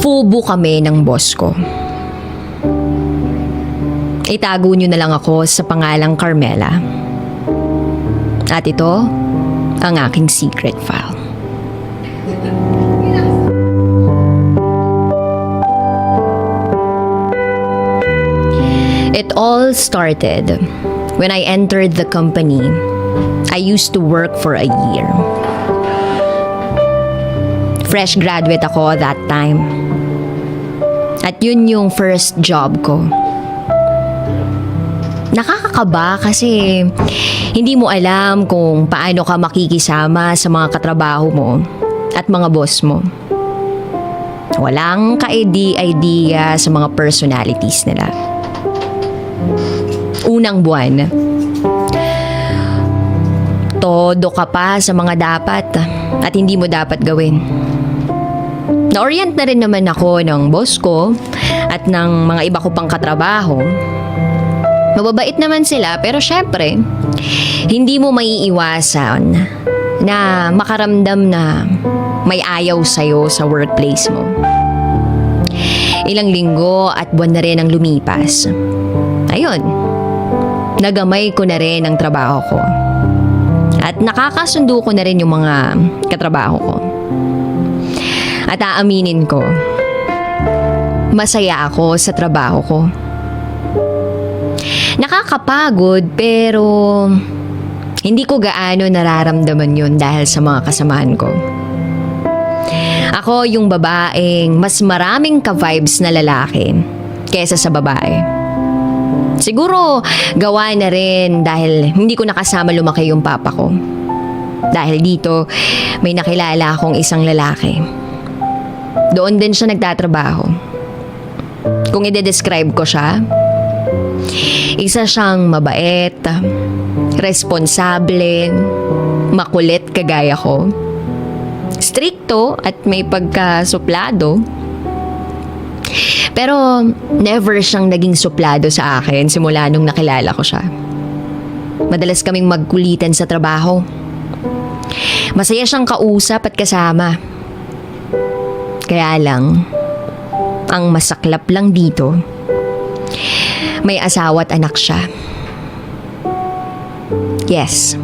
Fubo kami ng boss ko. Itago niyo na lang ako sa pangalang Carmela. At ito, ang aking secret file. It all started when I entered the company. I used to work for a year. Fresh graduate ako that time. At yun yung first job ko. Nakakakaba kasi hindi mo alam kung paano ka makikisama sa mga katrabaho mo at mga boss mo. Walang ka-idea sa mga personalities nila. Unang buwan, todo ka pa sa mga dapat at hindi mo dapat gawin. Na-orient na rin naman ako ng boss ko at ng mga iba ko pang katrabaho. Mababait naman sila pero syempre, hindi mo maiiwasan na makaramdam na may ayaw sa'yo sa workplace mo. Ilang linggo at buwan na rin ang lumipas. Ayun, nagamay ko na rin ang trabaho ko. At nakakasundo ko na rin yung mga katrabaho ko. At aaminin ko, masaya ako sa trabaho ko. Nakakapagod pero hindi ko gaano nararamdaman yun dahil sa mga kasamahan ko. Ako yung babaeng mas maraming ka-vibes na lalaki kesa sa babae. Siguro gawa na rin dahil hindi ko nakasama lumaki yung papa ko. Dahil dito may nakilala akong isang lalaki. Doon din siya nagtatrabaho. Kung i-describe ko siya, isa siyang mabait, responsable, makulit kagaya ko, strikto at may pagkasuplado. Pero never siyang naging suplado sa akin simula nung nakilala ko siya. Madalas kaming magkulitan sa trabaho. Masaya siyang kausap at kasama. Kaya lang, ang masaklap lang dito, may asawa at anak siya. Yes,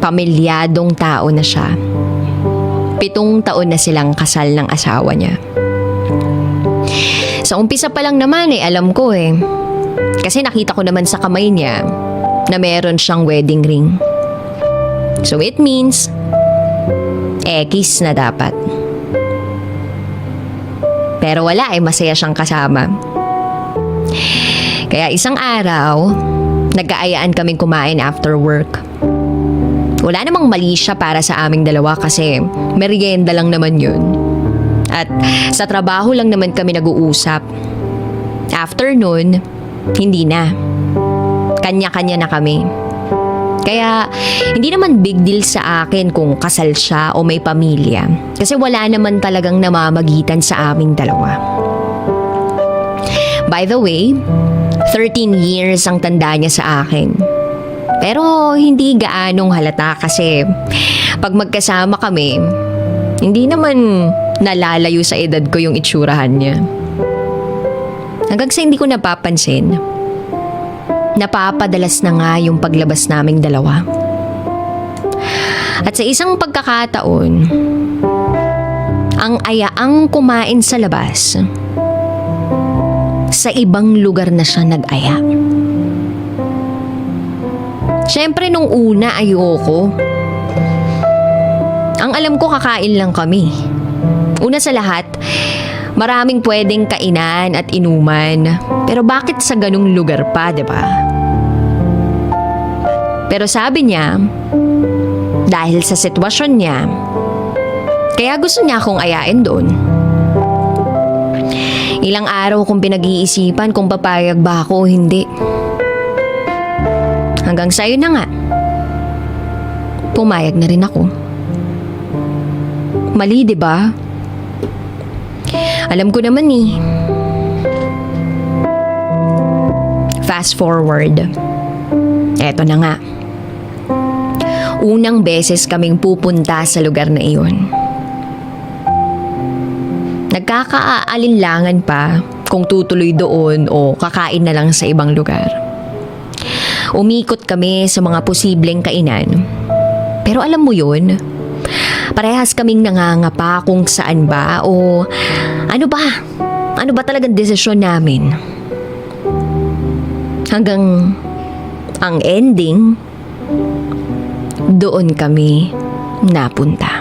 pamilyadong tao na siya. 7 taon na silang kasal ng asawa niya. Sa umpisa pa lang naman alam ko Kasi nakita ko naman sa kamay niya na meron siyang wedding ring. So it means, X na dapat. Pero wala masaya siyang kasama. Kaya isang araw, nagkaayaan kaming kumain after work. Wala namang mali siya para sa aming dalawa kasi merienda lang naman yun. At sa trabaho lang naman kami nag-uusap. After nun, hindi na. Kanya-kanya na kami. Kaya hindi naman big deal sa akin kung kasal siya o may pamilya. Kasi wala naman talagang namamagitan sa aming dalawa. By the way, 13 years ang tanda niya sa akin. Pero hindi gaanong halata kasi pag magkasama kami, hindi naman nalalayo sa edad ko yung itsurahan niya. Hanggang sa hindi ko napapansin, napapadalas na nga yung paglabas naming dalawa. At sa isang pagkakataon, ang ayaang kumain sa labas, sa ibang lugar na siya nag-aya. Siyempre nung una ayoko. Ang alam ko kakain lang kami. Una sa lahat, maraming pwedeng kainan at inuman. Pero bakit sa ganung lugar pa, 'di ba? Pero sabi niya, dahil sa sitwasyon niya, kaya gusto niya akong ayain doon. Ilang araw kong pinag-iisipan kung papayag ba ako o hindi. Hanggang sa'yo na nga. Pumayag na rin ako. Mali, 'di ba? Alam ko naman Fast forward. Eto na nga. Unang beses kaming pupunta sa lugar na iyon. Nagkakaalinlangan pa kung tutuloy doon o kakain na lang sa ibang lugar. Umikot kami sa mga posibleng kainan. Pero alam mo yun, parehas kaming nangangapa kung saan ba o ano ba? Ano ba talagang desisyon namin? Hanggang ang ending, doon kami napunta.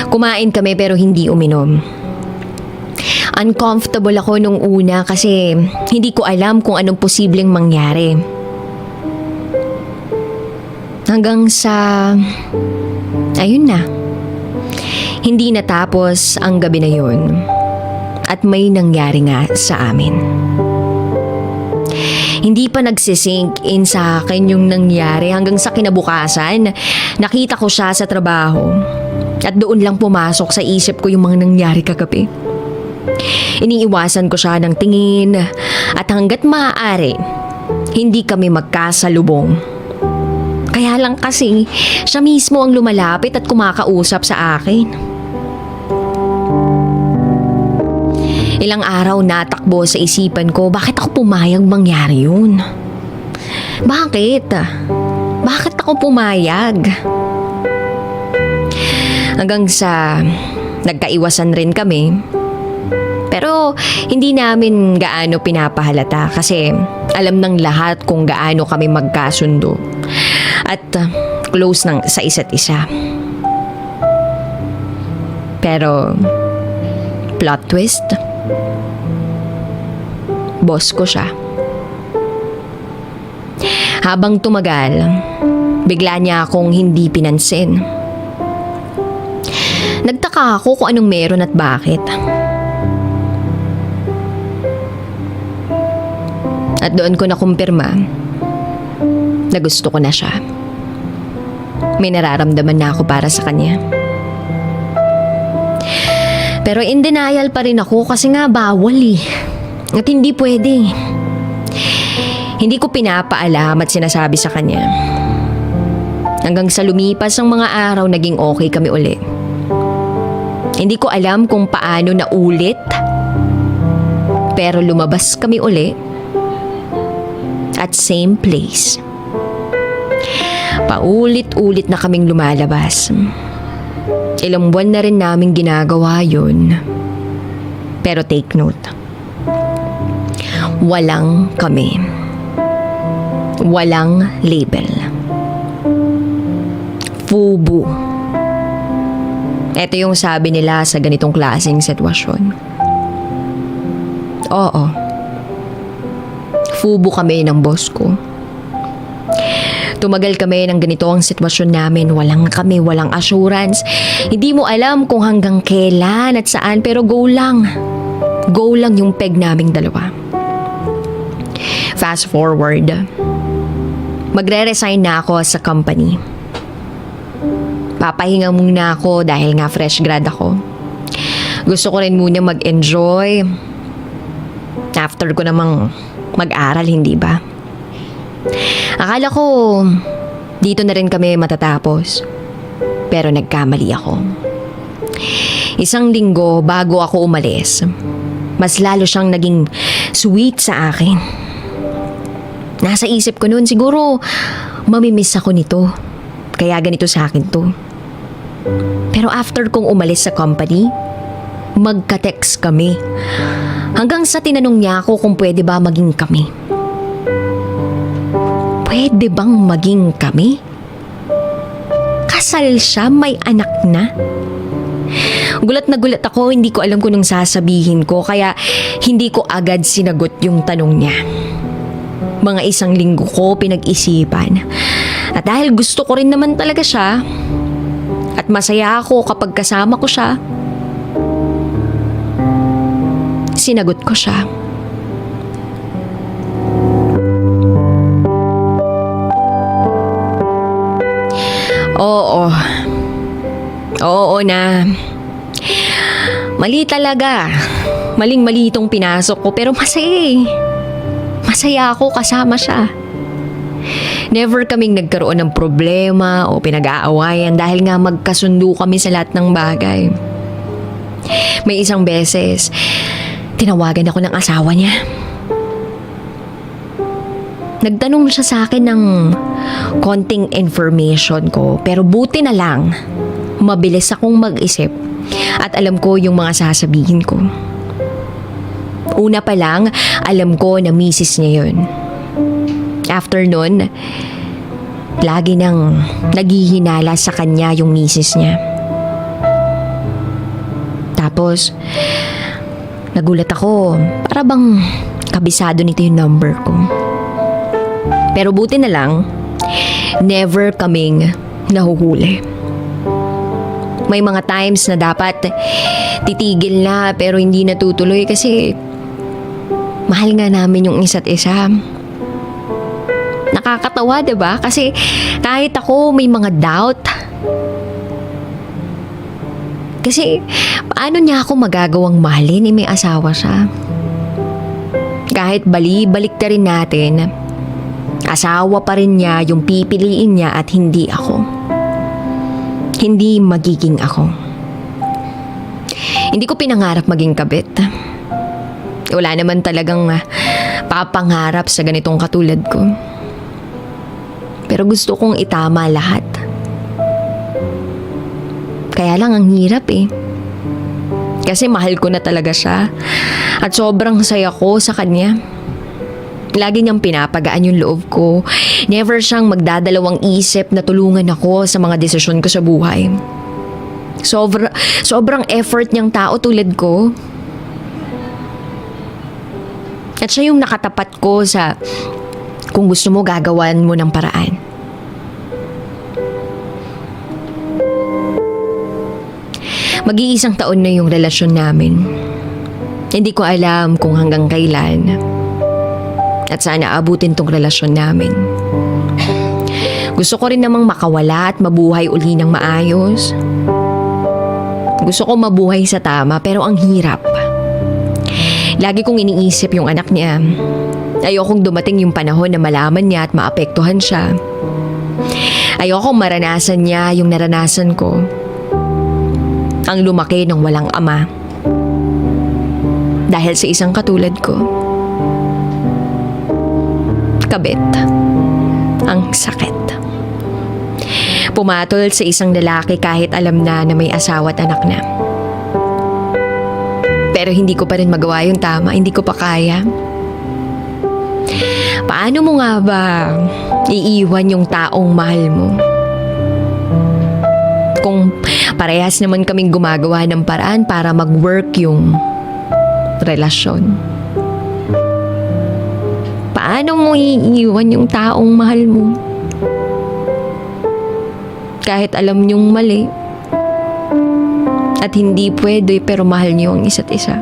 Kumain kami pero hindi uminom. Uncomfortable ako nung una kasi hindi ko alam kung anong posibleng mangyari. Hanggang sa... ayun na. Hindi natapos ang gabi na yun. At may nangyari nga sa amin. Hindi pa nagsisink in sa akin yung nangyari hanggang sa kinabukasan. Nakita ko siya sa trabaho. At doon lang pumasok sa isip ko yung mga nangyari kagabi. Iniiwasan ko siya ng tingin at hanggat maaari, hindi kami magkasalubong. Kaya lang kasi, siya mismo ang lumalapit at kumakausap sa akin. Ilang araw natakbo sa isipan ko, bakit ako pumayag mangyari yun? Bakit? Bakit ako pumayag? Hanggang sa nagkaiwasan rin kami. Pero hindi namin gaano pinapahalata kasi alam ng lahat kung gaano kami magkasundo. At close sa isa't isa. Pero plot twist, boss ko siya. Habang tumagal, bigla niya akong hindi pinansin. Nagtaka ako kung anong meron at bakit. At doon ko nakumpirma na gusto ko na siya. May nararamdaman na ako para sa kanya. Pero in denial pa rin ako kasi nga bawal eh. At hindi pwede. Hindi ko pinapaalam at sinasabi sa kanya. Hanggang sa lumipas ang mga araw, naging okay kami uli. Hindi ko alam kung paano naulit. Pero lumabas kami uli. At same place. Paulit-ulit na kaming lumalabas. Ilang buwan na rin namin ginagawa yun. Pero take note. Walang kami. Walang label. FUBU. Ito yung sabi nila sa ganitong klaseng sitwasyon. Oo. FUBU kami ng boss ko. Tumagal kami ng ganito ang sitwasyon namin. Walang assurance. Hindi mo alam kung hanggang kailan at saan, pero go lang. Go lang yung peg naming dalawa. Fast forward. Magre-resign na ako sa company. Papahinga muna ako dahil nga fresh grad ako. Gusto ko rin muna mag-enjoy. After ko namang mag-aral, hindi ba? Akala ko dito na rin kami matatapos. Pero nagkamali ako. Isang linggo bago ako umalis, mas lalo siyang naging sweet sa akin. Nasa isip ko noon, siguro mamimiss ako nito. Kaya ganito sa akin to. Pero after kong umalis sa company, magka-text kami. Hanggang sa tinanong niya ako kung pwede ba maging kami. Pwede bang maging kami? Kasal siya, may anak na. Gulat na gulat ako, hindi ko alam kung anong sasabihin ko, kaya hindi ko agad sinagot yung tanong niya. Mga isang linggo ko pinag-isipan. At dahil gusto ko rin naman talaga siya, at masaya ako kapag kasama ko siya, sinagot ko siya. Oo na. Mali talaga. Maling-mali itong pinasok ko, pero masaya eh. Masaya ako kasama siya. Never kaming nagkaroon ng problema o pinag-aawayan dahil nga magkasundo kami sa lahat ng bagay. May isang beses, tinawagan ako ng asawa niya. Nagtanong siya sa akin ng konting information ko, pero buti na lang, mabilis akong mag-isip at alam ko yung mga sasabihin ko. Una pa lang, alam ko na misis niya yun. After nun, lagi nang naghihinala sa kanya yung misis niya. Tapos, nagulat ako, para bang kabisado nito yung number ko. Pero buti na lang, never kaming nahuhuli. May mga times na dapat titigil na pero hindi natutuloy kasi mahal nga namin yung isa't isa. Nakakatawa, diba? Kasi kahit ako may mga doubt. Kasi paano niya ako magagawang mahalin may asawa siya? Kahit balik rin natin, asawa pa rin niya yung pipiliin niya at hindi ako. Hindi magiging ako. Hindi ko pinangarap maging kabit. Wala naman talagang papangarap sa ganitong katulad ko. Pero gusto kong itama lahat. Kaya lang ang hirap Kasi mahal ko na talaga siya. At sobrang saya ko sa kanya. Lagi niyang pinapagaan yung loob ko. Never siyang magdadalawang isip na tulungan ako sa mga desisyon ko sa buhay. Sobrang effort niyang tao tulad ko. At siya yung nakatapat ko sa kung gusto mo gagawan mo ng paraan. Mag-iisang taon na yung relasyon namin. Hindi ko alam kung hanggang kailan. At sana abutin tong relasyon namin. Gusto ko rin namang makawala at mabuhay uli ng maayos. Gusto ko mabuhay sa tama pero ang hirap. Lagi kong iniisip yung anak niya. Ayokong dumating yung panahon na malaman niya at maapektuhan siya. Ayokong maranasan niya yung naranasan ko. Ang lumaki ng walang ama. Dahil sa isang katulad ko. Kabit. Ang sakit. Pumatol sa isang lalaki kahit alam na may asawa at anak na. Pero hindi ko pa rin magawa yung tama. Hindi ko pa kaya. Paano mo nga ba iiwan yung taong mahal mo? Kung parehas naman kaming gumagawa ng paraan para mag-work yung relasyon. Paano mo iiwan yung taong mahal mo? Kahit alam niyong mali. At hindi pwede pero mahal niyo ang isa't isa.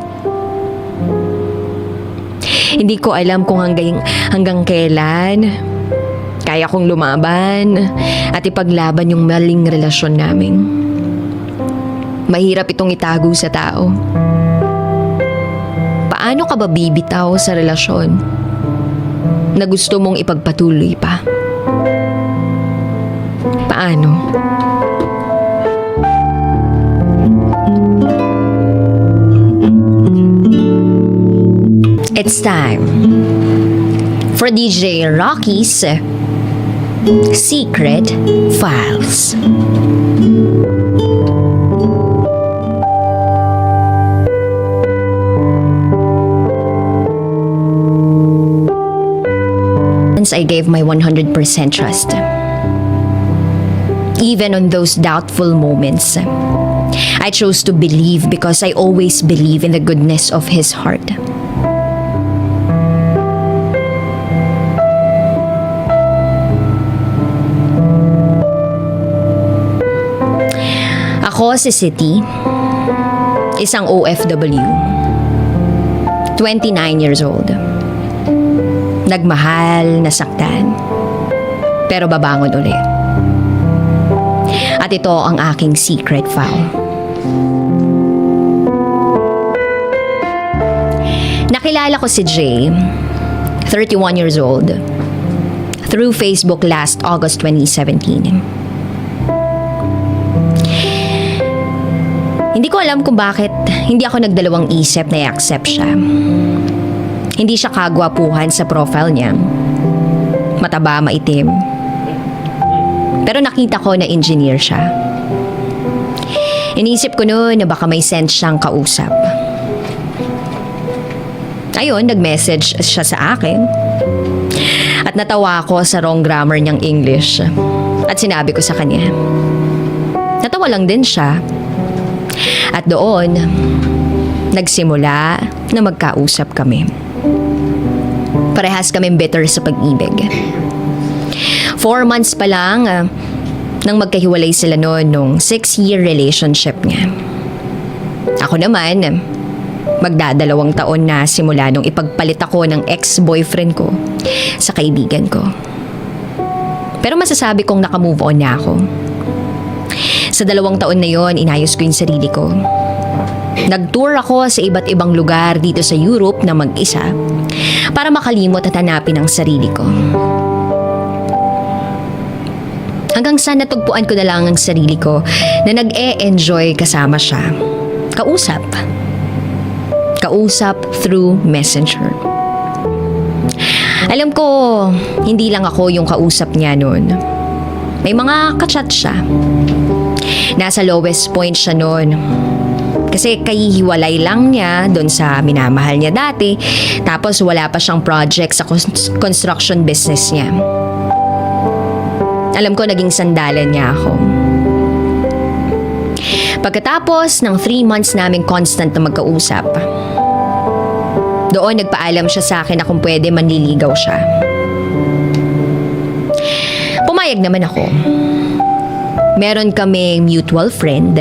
Hindi ko alam kung hanggang kailan kaya kong lumaban at ipaglaban yung maling relasyon namin. Mahirap itong itago sa tao. Paano ka ba bibitaw sa relasyon na gusto mong ipagpatuloy pa? Paano? It's time for DJ Rocky's Secret Files. I gave my 100% trust. Even on those doubtful moments, I chose to believe because I always believe in the goodness of his heart. Ako si City, isang OFW, 29 years old. Nagmahal, nasaktan, pero babangon ulit. At ito ang aking secret file. Nakilala ko si Jay, 31 years old. through Facebook last August 2017. Hindi ko alam kung bakit hindi ako nagdalawang isip na i-accept siya. Hindi siya kagwapuhan sa profile niya. Mataba, maitim. Pero nakita ko na engineer siya. Iniisip ko noon na baka may sense siyang kausap. Ayun, nag-message siya sa akin. At natawa ako sa wrong grammar niyang English. At sinabi ko sa kanya. Natawa lang din siya. At doon, nagsimula na magkausap kami. Parehas kaming bitter sa pag-ibig. 4 months pa lang nang magkahiwalay sila noon nung 6-year relationship niya. Ako naman, magdadalawang taon na simula nung ipagpalit ako ng ex-boyfriend ko sa kaibigan ko. Pero masasabi kong nakamove on na ako. Sa 2 taon na yon, inayos ko yung sarili ko. Nag-tour ako sa iba't ibang lugar dito sa Europe na mag-isa para makalimot at hanapin ang sarili ko. Hanggang sa natugpuan ko na lang ang sarili ko na nag-e-enjoy kasama siya. Kausap. Kausap through Messenger. Alam ko, hindi lang ako yung kausap niya noon. May mga kachat siya. Nasa lowest point siya noon. Kasi kahihiwalay lang niya doon sa minamahal niya dati. Tapos wala pa siyang project sa construction business niya. Alam ko naging sandalan niya ako. Pagkatapos ng 3 months naming constant na magkausap, doon nagpaalam siya sa akin na kung pwede manliligaw siya. Pumayag naman ako. Meron kaming mutual friend.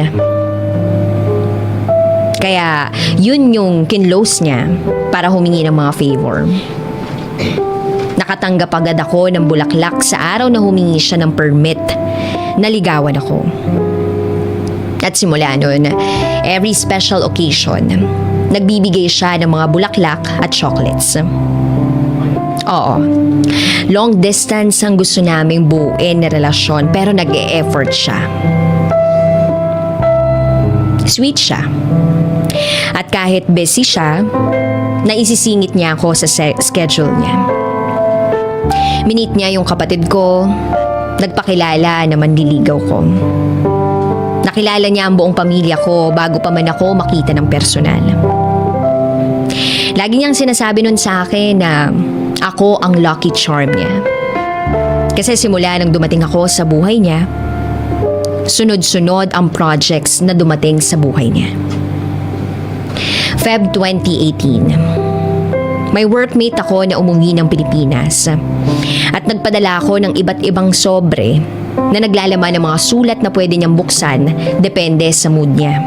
Kaya yun yung kinlose niya para humingi ng mga favor. Nakatanggap agad ako ng bulaklak sa araw na humingi siya ng permit. Naligawan ako. At simula nun, every special occasion, nagbibigay siya ng mga bulaklak at chocolates. Oo, long distance ang gusto naming buuin na relasyon pero nag-e-effort siya. Sweet siya. At kahit busy siya, naisisingit niya ako sa schedule niya. Minit niya yung kapatid ko, nagpakilala na manliligaw ko. Nakilala niya ang buong pamilya ko bago pa man ako makita ng personal. Lagi niyang sinasabi nun sa akin na ako ang lucky charm niya. Kasi simula nang dumating ako sa buhay niya, sunod-sunod ang projects na dumating sa buhay niya. Feb 2018. May workmate ako na umuwi ng Pilipinas at nagpadala ako ng iba't ibang sobre na naglalaman ng mga sulat na pwede niyang buksan depende sa mood niya.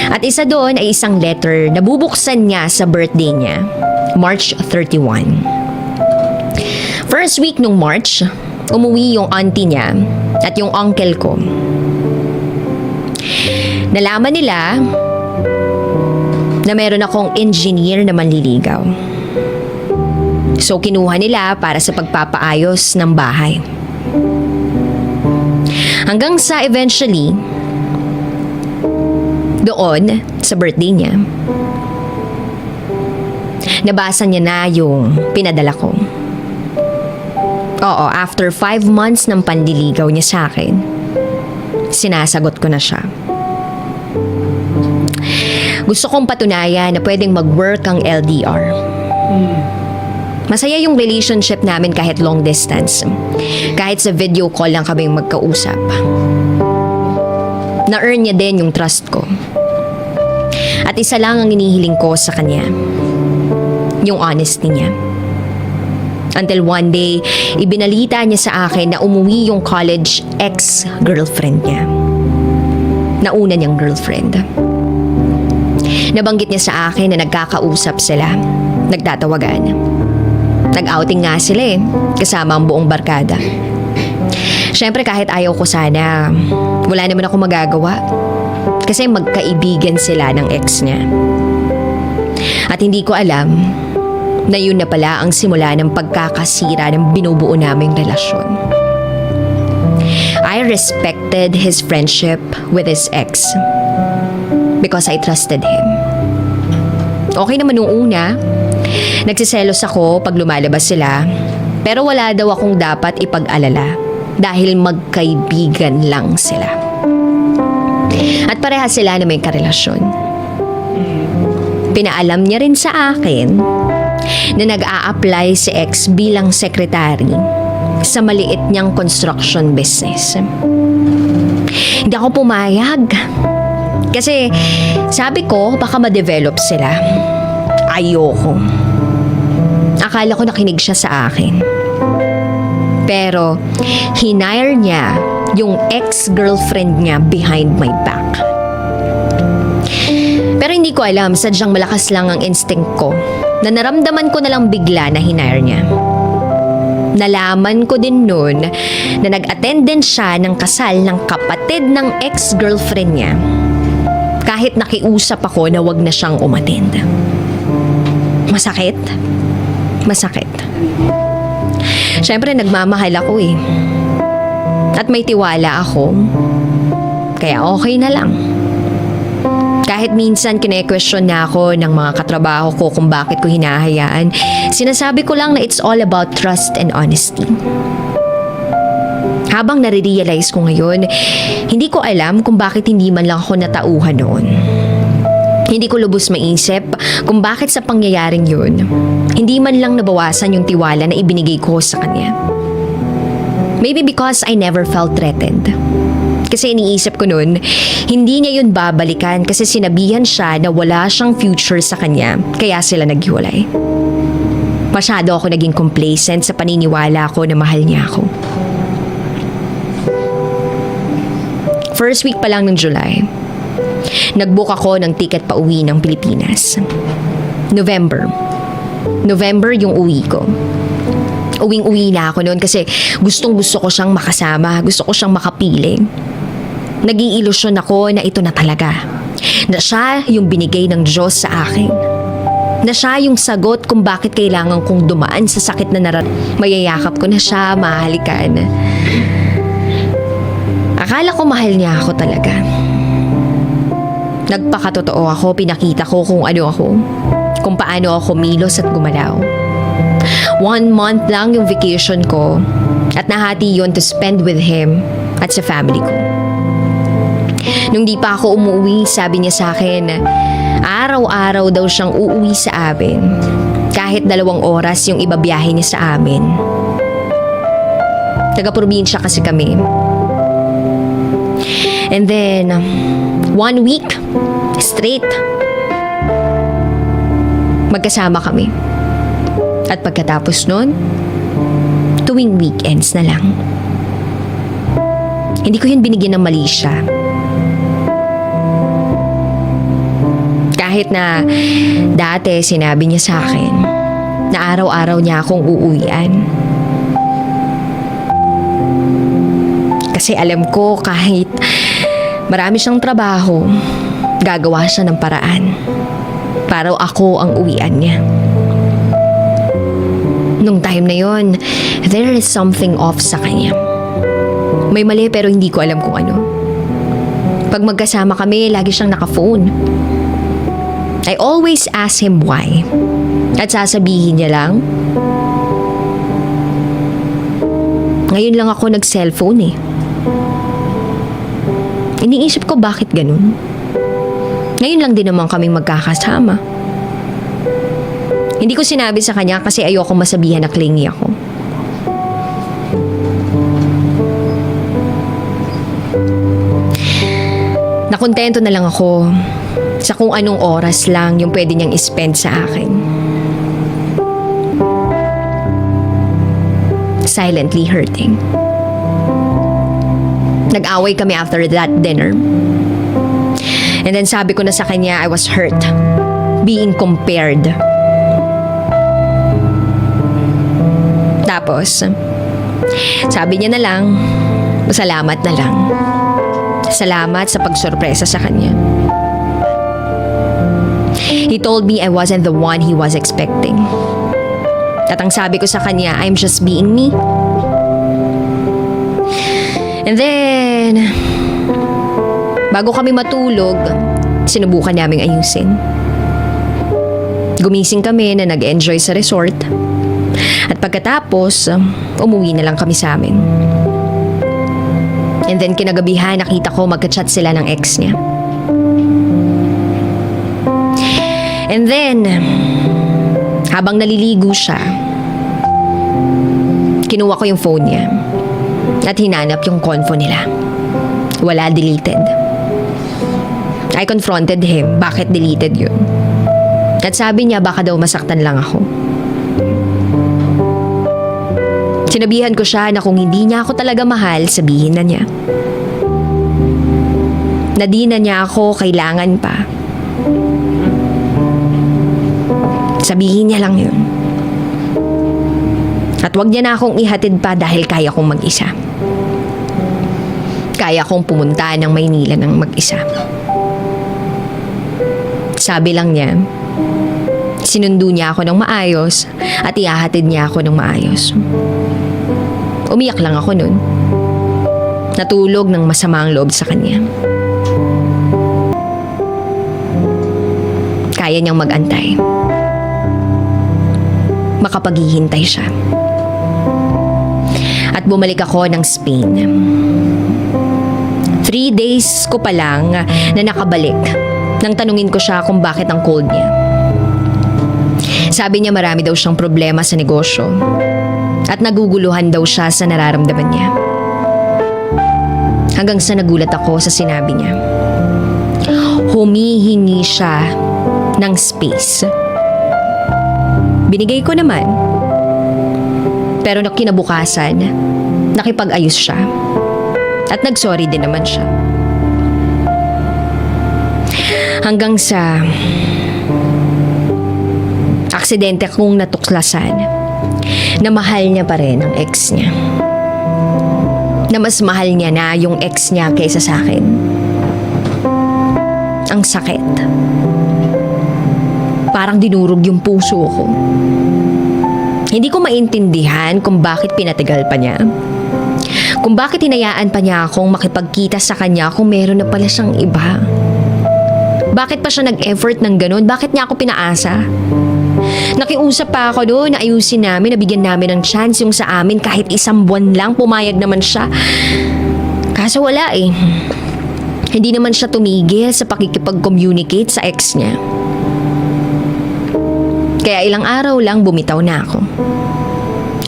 At isa doon ay isang letter na bubuksan niya sa birthday niya, March 31. First week nung March, umuwi yung auntie niya at yung uncle ko. Nalaman nila na meron akong engineer na manliligaw. So kinuha nila para sa pagpapaayos ng bahay. Hanggang sa eventually, doon sa birthday niya, nabasa niya na yung pinadala ko. Oo, after 5 months ng panliligaw niya sa akin, sinasagot ko na siya. Gusto kong patunayan na pwedeng mag-work ang LDR. Masaya yung relationship namin kahit long distance. Kahit sa video call lang kaming magkausap. Na-earn niya din yung trust ko. At isa lang ang inihiling ko sa kanya. Yung honesty niya. Until one day, ibinalita niya sa akin na umuwi yung college ex-girlfriend niya. Nauna niyang girlfriend. Nabanggit niya sa akin na nagkakausap sila, nagtatawagan. Nag-outing nga sila kasama ang buong barkada. Siyempre kahit ayaw ko sana, wala naman ako magagawa. Kasi magkaibigan sila ng ex niya. At hindi ko alam, na yun na pala ang simula ng pagkakasira ng binubuo naming relasyon. I respected his friendship with his ex because I trusted him. Okay naman nung una, nagsiselos ako pag lumalabas sila, pero wala daw akong dapat ipag-alala dahil magkaibigan lang sila. At pareha sila na may karelasyon. Pinaalam niya rin sa akin na nag-a-apply si ex bilang sekretary sa maliit niyang construction business. Hindi ako pumayag. Kasi sabi ko baka ma-develop sila. Ayoko. Akala ko nakinig siya sa akin. Pero hinire niya yung ex-girlfriend niya behind my back. Pero hindi ko alam, sadyang malakas lang ang instinct ko na naramdaman ko na lang bigla na hinire niya. Nalaman ko din noon na nag-attend din siya ng kasal ng kapatid ng ex-girlfriend niya. Kahit nakiusap ako na wag na siyang umattend. Masakit. Masakit. Siyempre nagmamahal ako eh. At may tiwala ako. Kaya okay na lang. Kahit minsan kine-question na ako ng mga katrabaho ko kung bakit ko hinahayaan, sinasabi ko lang na it's all about trust and honesty. Habang nare-realize ko ngayon, hindi ko alam kung bakit hindi man lang ako natauhan noon. Hindi ko lubos maisip kung bakit sa pangyayaring yun, hindi man lang nabawasan yung tiwala na ibinigay ko sa kanya. Maybe because I never felt threatened. Kasi iniisip ko noon, hindi niya yun babalikan kasi sinabihan siya na wala siyang future sa kanya, kaya sila naghiwalay. Masyado ako naging complacent sa paniniwala ko na mahal niya ako. First week pa lang ng July, nag-book ako ng ticket pa uwi ng Pilipinas. November yung uwi ko. Uwing-uwi na ako noon kasi gustong-gusto ko siyang makasama, gusto ko siyang makapiling. Nag-iilusyon ako na ito na talaga. Na siya yung binigay ng Diyos sa akin. Na siya yung sagot kung bakit kailangan kong dumaan sa sakit na mayayakap ko na siya, mahalikan. Akala ko mahal niya ako talaga. Nagpakatotoo ako, pinakita ko kung ano ako. Kung paano ako milos at gumalaw. 1 month lang yung vacation ko at nahati yon to spend with him at sa family ko. Nung di pa ako umuwi, sabi niya sa akin, araw-araw daw siyang uuwi sa amin. Kahit 2 oras yung ibabiyahe niya sa amin. Taga-probinsya kasi kami. And then, 1 week, straight, magkasama kami. At pagkatapos nun, tuwing weekends na lang. Hindi ko yun binigyan ng mali siya. Kahit na dati sinabi niya sa akin na araw-araw niya akong uuwian. Kasi alam ko kahit marami siyang trabaho, gagawa siya ng paraan para ako ang uwian niya. Nung time na yon, there is something off sa kanya. May mali pero hindi ko alam kung ano. Pag magkasama kami, lagi siyang naka-phone. I always ask him why. At sasabihin niya lang, ngayon lang ako nag-cellphone eh. Iniisip ko bakit ganun. Ngayon lang din naman kaming magkakasama. Hindi ko sinabi sa kanya kasi ayoko masabihan na clingy ako. Nakontento na lang ako sa kung anong oras lang yung pwede niyang ispend sa akin. Silently hurting. Nag-away kami after that dinner. And then sabi ko na sa kanya I was hurt. Being compared. Tapos, sabi niya na lang, salamat na lang. Salamat sa pagsurpresa sa kanya. He told me I wasn't the one he was expecting. At ang sabi ko sa kanya, I'm just being me. And then, bago kami matulog, sinubukan naming ayusin. Gumising kami na nag-enjoy sa resort. At pagkatapos, umuwi na lang kami sa amin. And then kinagabihan, nakita ko magka-chat sila ng ex niya. And then, habang naliligo siya, kinuha ko yung phone niya at hinanap yung convo nila. Wala, deleted. I confronted him, bakit deleted yun? At sabi niya baka daw masaktan lang ako. Sinabihan ko siya na kung hindi niya ako talaga mahal, sabihin na niya. Na di na niya ako kailangan pa. Sabihin niya lang yun. At wag niya na akong ihatid pa dahil kaya kong mag-isa. Kaya kong pumunta ng Maynila ng mag-isa. Sabi lang niya, sinundo niya ako ng maayos at ihahatid niya ako ng maayos. Umiyak lang ako nun. Natulog ng masama ang loob sa kanya. Kaya niyang mag-antay. Makapaghihintay siya. At bumalik ako ng Spain. 3 days ko pa lang na nakabalik nang tanungin ko siya kung bakit ang cold niya. Sabi niya marami daw siyang problema sa negosyo at naguguluhan daw siya sa nararamdaman niya. Hanggang sa nagulat ako sa sinabi niya. Humihingi siya ng space. Binigay ko naman. Pero kinabukasan, nakipag-ayos siya. At nag-sorry din naman siya. Hanggang sa aksidente kong natuklasan na mahal niya pa rin ang ex niya. Na mas mahal niya na yung ex niya kaysa sa akin. Ang sakit. Parang dinurog yung puso ko. Hindi ko maintindihan kung bakit pinatagal pa niya. Kung bakit hinayaan pa niya akong makipagkita sa kanya kung meron na pala siyang iba. Bakit pa siya nag-effort ng ganun? Bakit niya ako pinaasa? Nakiusap pa ako doon na ayusin namin, na bigyan namin ng chance yung sa amin kahit 1 buwan lang, pumayag naman siya. Kaso wala eh. Hindi naman siya tumigil sa pakikipag-communicate sa ex niya. Kaya ilang araw lang bumitaw na ako.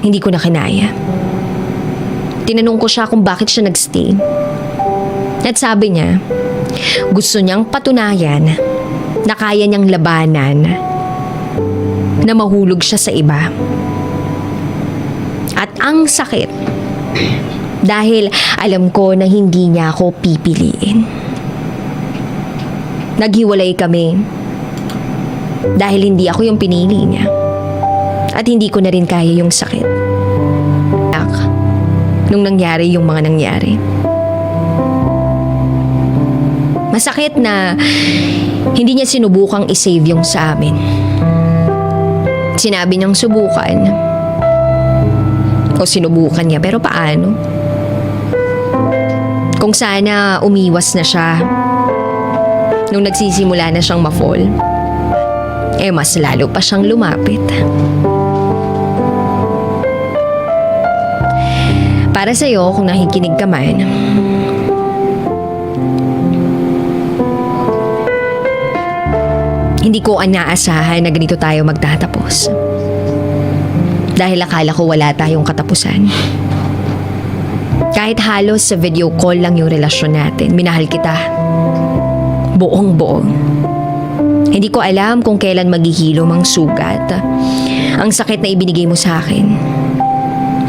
Hindi ko na kinaya. Tinanong ko siya kung bakit siya nagstay. At sabi niya, gusto niyang patunayan na kaya niyang labanan na mahulog siya sa iba. At ang sakit dahil alam ko na hindi niya ako pipiliin. Naghiwalay kami dahil hindi ako yung pinili niya. At hindi ko na rin kaya yung sakit nung nangyari yung mga nangyari. Masakit na hindi niya sinubukang isave yung sa amin. Sinabi niyang subukan. O sinubukan niya, pero paano? Kung sana umiwas na siya nung nagsisimula na siyang ma-fall, mas lalo pa siyang lumapit. Para sa'yo, kung nakikinig ka man, hindi ko inaasahan na ganito tayo magtatapos. Dahil akala ko wala tayong katapusan. Kahit halos sa video call lang yung relasyon natin, minahal kita. Buong-buo. Hindi ko alam kung kailan maghihilom ang sugat. Ang sakit na ibinigay mo sa akin.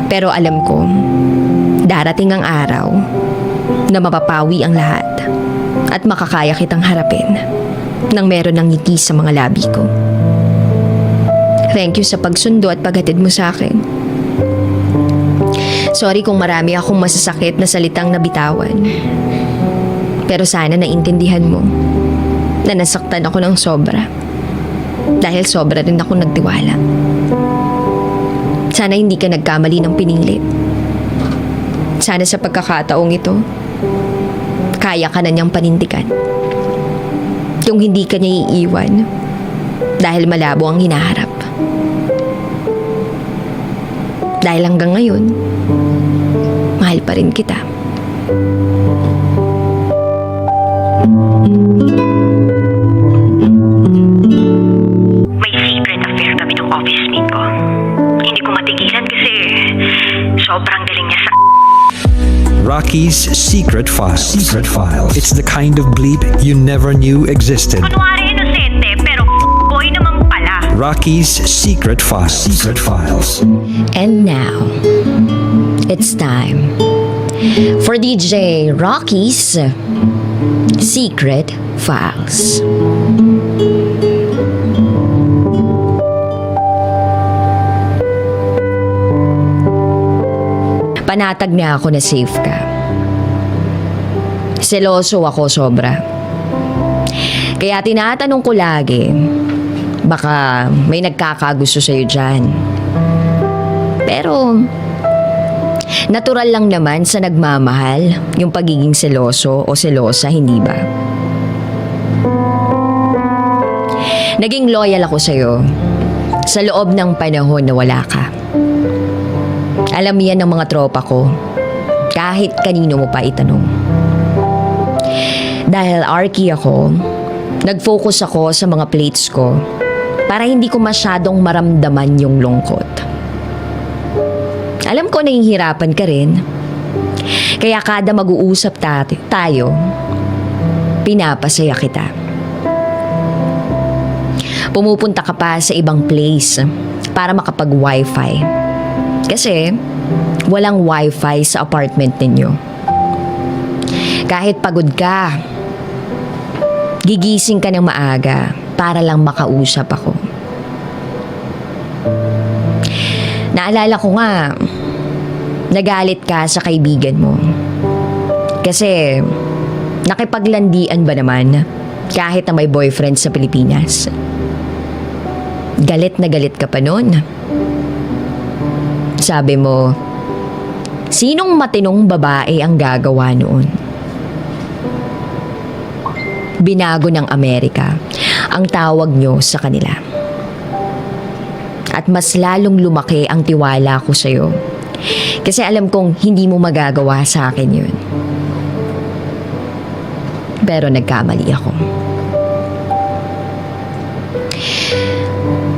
Pero alam ko, darating ang araw na mapapawi ang lahat at makakaya kitang harapin nang meron ng ngiti sa mga labi ko. Thank you sa pagsundo at paghatid mo sa akin. Sorry kung marami akong masasakit na salitang nabitawan. Pero sana naintindihan mo na nasaktan ako ng sobra. Dahil sobra rin ako nagtiwala. Sana hindi ka nagkamali ng pinili. Sana sa pagkakataong ito, kaya ka na niyang panindigan. Yung hindi ka niya iiwan dahil malabo ang hinaharap. Dahil hanggang ngayon, mahal pa rin kita. May secret affair kami ng office mate ko. Hindi ko matigilan kasi sobrang galing niya sa... Rocky's Secret Files. Secret Files. It's the kind of bleep you never knew existed. Kunwari inosente pero boy naman pala. Rocky's Secret Files. Secret Files. And now, it's time for DJ Rocky's Secret Files. Panatag na ako na safe ka. Seloso ako sobra. Kaya tinatanong ko lagi, baka may nagkakagusto sa'yo dyan. Pero, natural lang naman sa nagmamahal yung pagiging seloso o selosa, hindi ba? Naging loyal ako sa'yo sa loob ng panahon na wala ka. Alam yan ng mga tropa ko, kahit kanino mo pa itanong. Dahil Arky ako, nag-focus ako sa mga plates ko para hindi ko masyadong maramdaman yung lungkot. Alam ko nahihirapan ka rin, kaya kada mag-uusap tayo, pinapasaya kita. Pumupunta ka pa sa ibang place para makapag-wifi. Kasi walang wifi sa apartment ninyo. Kahit pagod ka, gigising ka ng maaga para lang makausap ako. Naalala ko nga, nagalit ka sa kaibigan mo. Kasi nakipaglandian ba naman kahit na may boyfriend sa Pilipinas? Galit na galit ka pa nun. Sabi mo, sinong matinong babae ang gagawa noon? Binago ng Amerika ang tawag nyo sa kanila. At mas lalong lumaki ang tiwala ko sa'yo. Kasi alam kong hindi mo magagawa sa akin yun. Pero nagkamali ako.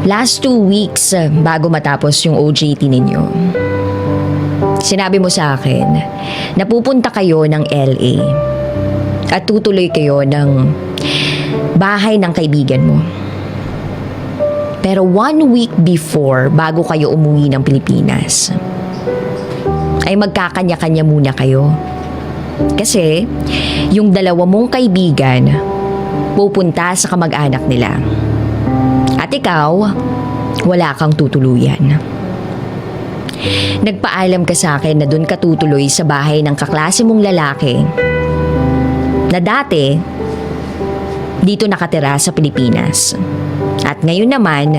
Last 2 weeks bago matapos yung OJT ninyo, sinabi mo sa akin na pupunta kayo ng LA at tutuloy kayo ng bahay ng kaibigan mo. Pero 1 week before, bago kayo umuwi ng Pilipinas, ay magkakanya-kanya muna kayo. Kasi yung dalawa mong kaibigan pupunta sa kamag-anak nila. At ikaw, wala kang tutuluyan. Nagpaalam ka sa akin na doon ka tutuloy sa bahay ng kaklase mong lalaki na dati dito nakatira sa Pilipinas. At ngayon naman,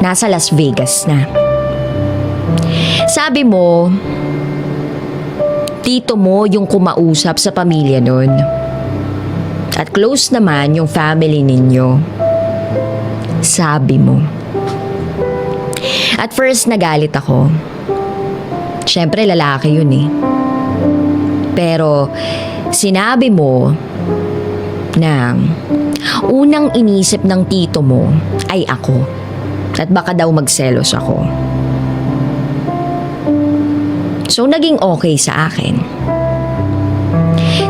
nasa Las Vegas na. Sabi mo, tito mo yung kumausap sa pamilya nun. At close naman yung family ninyo. Sabi mo. At first nagalit ako. Siyempre lalaki yun eh. Pero sinabi mo na unang inisip ng tito mo ay ako. At baka daw magselos ako. So naging okay sa akin.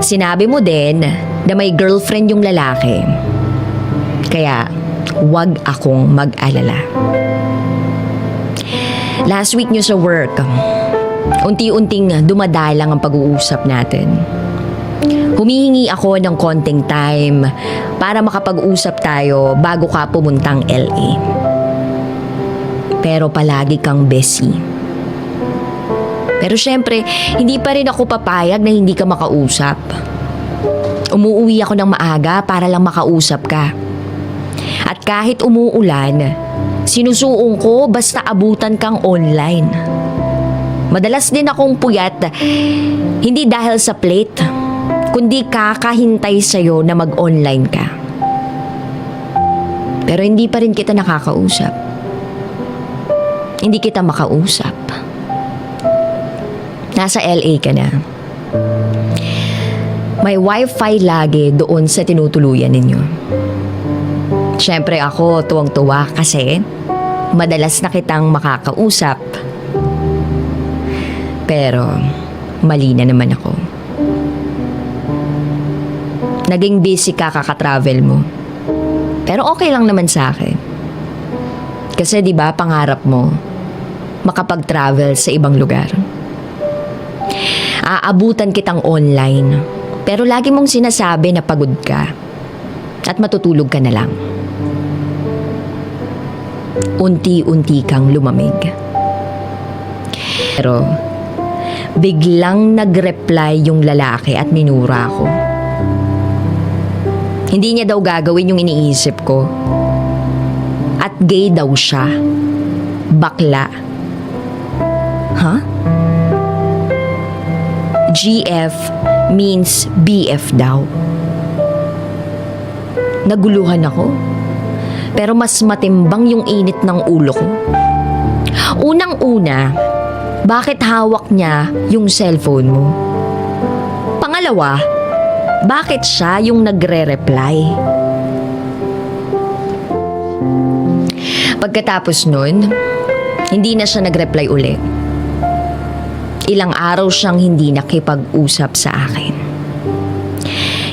Sinabi mo din na may girlfriend yung lalaki. Kaya wag akong mag-alala. Last week nyo sa work, unti-unting dumadalang ang pag-uusap natin. Humihingi ako ng konting time para makapag-usap tayo bago ka pumuntang LA. Pero palagi kang busy. Pero syempre, hindi pa rin ako papayag na hindi ka makausap. Umuuwi ako ng maaga para lang makausap ka. At kahit umuulan, Sinusuong ko basta abutan kang online. Madalas din akong puyat, hindi dahil sa plate, kundi kakahintay sa'yo na mag-online ka. Pero hindi pa rin kita nakakausap. Hindi kita makausap. Nasa LA ka na. May wifi lagi doon sa tinutuluyan ninyo. Siyempre ako tuwang-tuwa kasi madalas na kitang makakausap. Pero mali na naman ako. Naging busy ka kaka-travel mo. Pero okay lang naman sa akin. Kasi 'di ba pangarap mo makapag-travel sa ibang lugar. Aabutan kitang online. Pero lagi mong sinasabi na pagod ka at matutulog ka na lang. Unti-unti kang lumamig. Pero biglang nag-reply yung lalaki at minura ako. Hindi niya daw gagawin yung iniisip ko. At gay daw siya. Bakla. Huh? GF means BF daw. Naguluhan ako. Pero mas matimbang yung init ng ulo ko. Unang-una, bakit hawak niya yung cellphone mo? Pangalawa, bakit siya yung nagre-reply? Pagkatapos nun, hindi na siya nag-reply uli. Ilang araw siyang hindi nakipag-usap sa akin.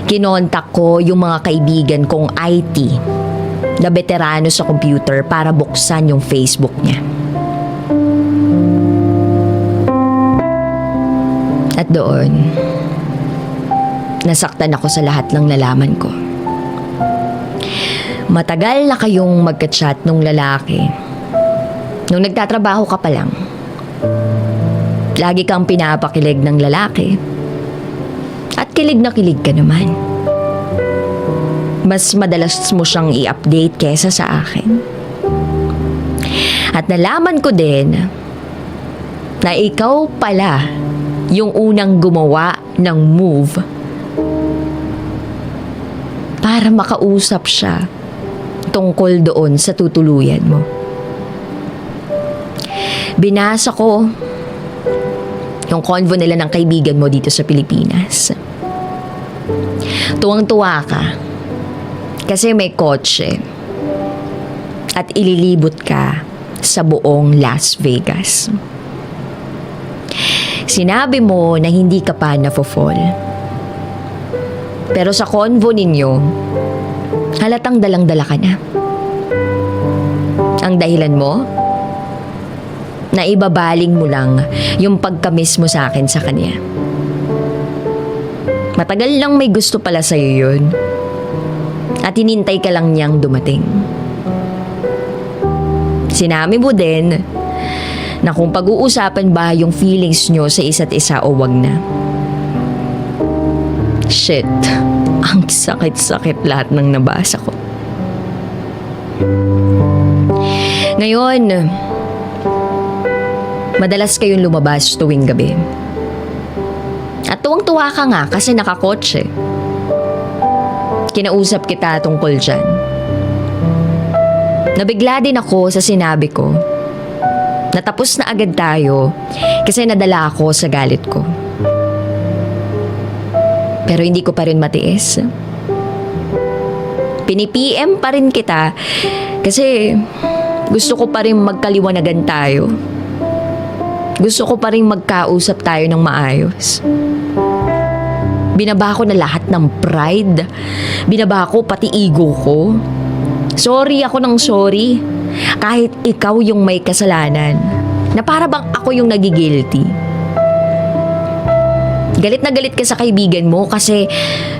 Kinontak ko yung mga kaibigan kong IT na veterano sa computer para buksan yung Facebook niya. At doon, nasaktan ako sa lahat ng nalaman ko. Matagal na kayong magka-chat nung lalaki. Nung nagtatrabaho ka pa lang. Lagi kang pinapakilig ng lalaki. At kilig na kilig ka naman. Mas madalas mo siyang i-update kesa sa akin. At nalaman ko din na ikaw pala yung unang gumawa ng move para makausap siya tungkol doon sa tutuluyan mo. Binasa ko yung convo nila ng kaibigan mo dito sa Pilipinas. Tuwang-tuwa ka kasi may kotse at ililibot ka sa buong Las Vegas. Sinabi mo na hindi ka pa nafo-fall. Pero sa convo ninyo, halatang dalang-dala ka na. Ang dahilan mo? Na ibabaling mo lang yung pagka-miss mo sa akin sa kanya. Matagal lang may gusto pala sa'yo yun. At hinintay ka lang niyang dumating. Sinabi mo din na kung pag-uusapan ba yung feelings nyo sa isa't isa o wag na. Shit, ang sakit-sakit lahat ng nabasa ko. Ngayon, madalas kayong lumabas tuwing gabi. At tuwang-tuwa ka nga kasi nakakotse. Kinausap kita tungkol dyan. Nabigla din ako sa sinabi ko. Natapos na agad tayo kasi nadala ako sa galit ko. Pero hindi ko pa rin matiis. Pini-PM pa rin kita kasi gusto ko pa rin magkaliwanagan tayo. Gusto ko pa rin magkausap tayo ng maayos. Binaba ko na lahat ng pride. Binaba ko pati ego ko. Sorry ako ng sorry. Kahit ikaw yung may kasalanan. Na para bang ako yung nagigilty. Galit na galit ka sa kaibigan mo kasi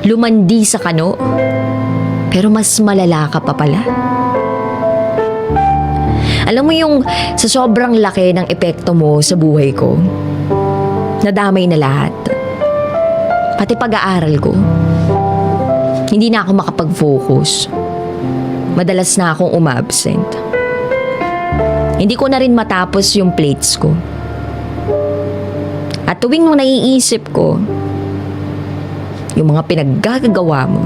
lumandi sa kano. Pero mas malala ka pa pala. Alam mo yung sa sobrang laki ng epekto mo sa buhay ko. Nadamay na lahat. Pati pag-aaral ko. Hindi na ako makapag-focus. Madalas na akong umabsent. Hindi ko na rin matapos yung plates ko. At tuwing naiisip ko yung mga pinaggagawa mo,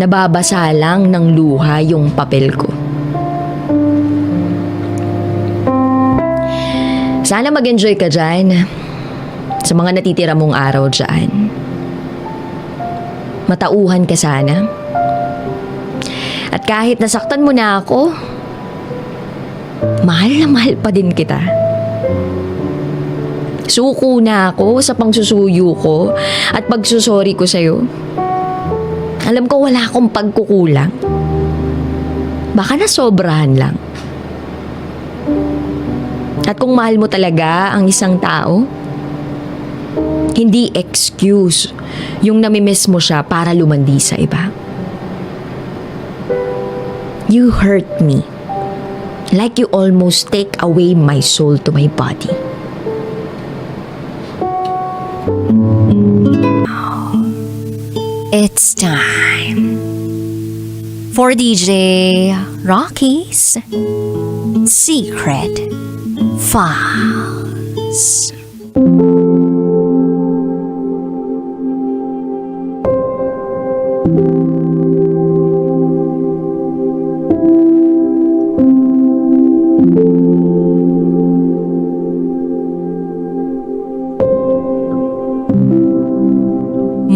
nababasa lang ng luha yung papel ko. Sana mag-enjoy ka dyan sa mga natitira mong araw dyan. Matauhan ka sana. At kahit nasaktan mo na ako, mahal na mahal pa din kita. Suko na ako sa pangsusuyo ko at pagsusorry ko sa'yo. Alam ko wala akong pagkukulang. Baka nasobrahan lang. At kung mahal mo talaga ang isang tao, hindi excuse yung namimiss mo siya para lumandi sa iba. You hurt me like you almost take away my soul to my body. It's time for DJ Rocky's Secret Files.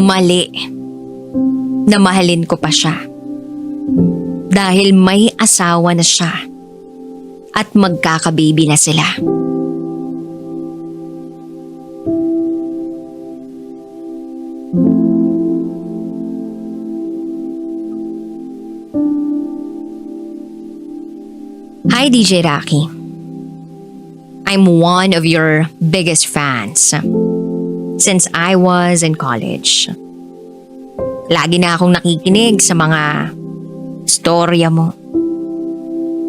Mali na mahalin ko pa siya dahil may asawa na siya at magkakababy na sila. Hi DJ Rocky. I'm one of your biggest fans since I was in college. Lagi na akong nakikinig sa mga storya mo.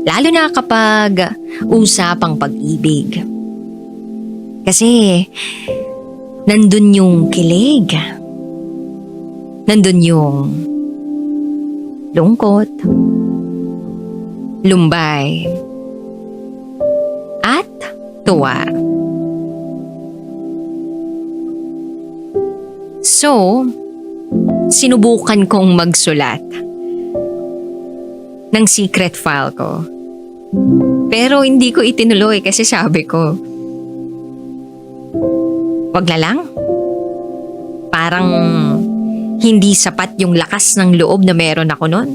Lalo na kapag usapang pag-ibig. Kasi nandun yung kilig. Nandun yung lungkot, lumbay, at tuwa. So, sinubukan kong magsulat ng secret file ko. Pero hindi ko itinuloy kasi sabi ko, wag na lang. Parang hindi sapat yung lakas ng loob na meron ako nun.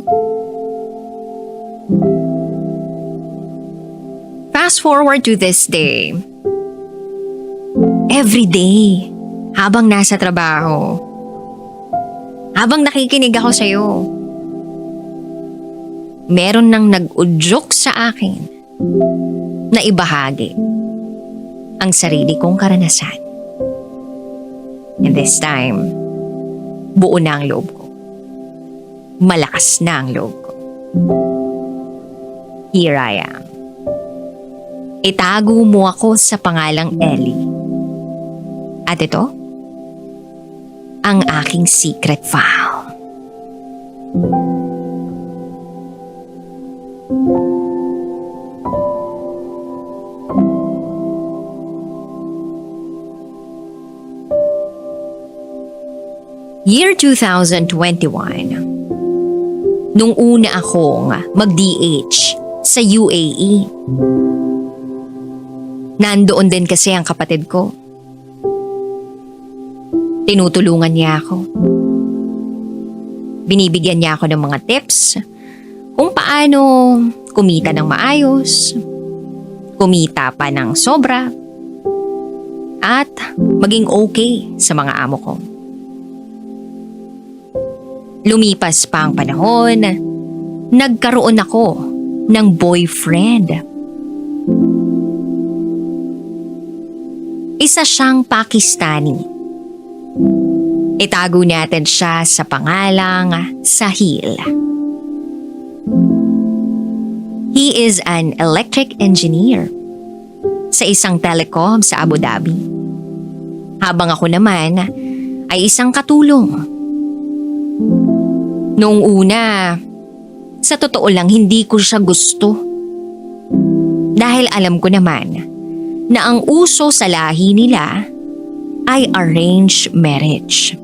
Fast forward to this day. Every day, habang nasa trabaho, habang nakikinig ako sa'yo, meron nang nag-udyok sa akin na ibahagi ang sarili kong karanasan. And this time, buo na ang loob ko. Malakas na ang loob ko. Here I am. Itago mo ako sa pangalang Ellie. At ito, ang aking secret file. Year 2021. Nung una akong mag-DH sa UAE. Nandoon din kasi ang kapatid ko. Tinutulungan niya ako. Binibigyan niya ako ng mga tips kung paano kumita ng maayos, kumita pa ng sobra, at maging okay sa mga amo ko. Lumipas pa ang panahon, nagkaroon ako ng boyfriend. Isa siyang Pakistani. Itago natin siya sa pangalang Sahil. He is an electric engineer sa isang telecom sa Abu Dhabi. Habang ako naman ay isang katulong. Noong una, sa totoo lang hindi ko siya gusto. Dahil alam ko naman na ang uso sa lahi nila ay arranged marriage.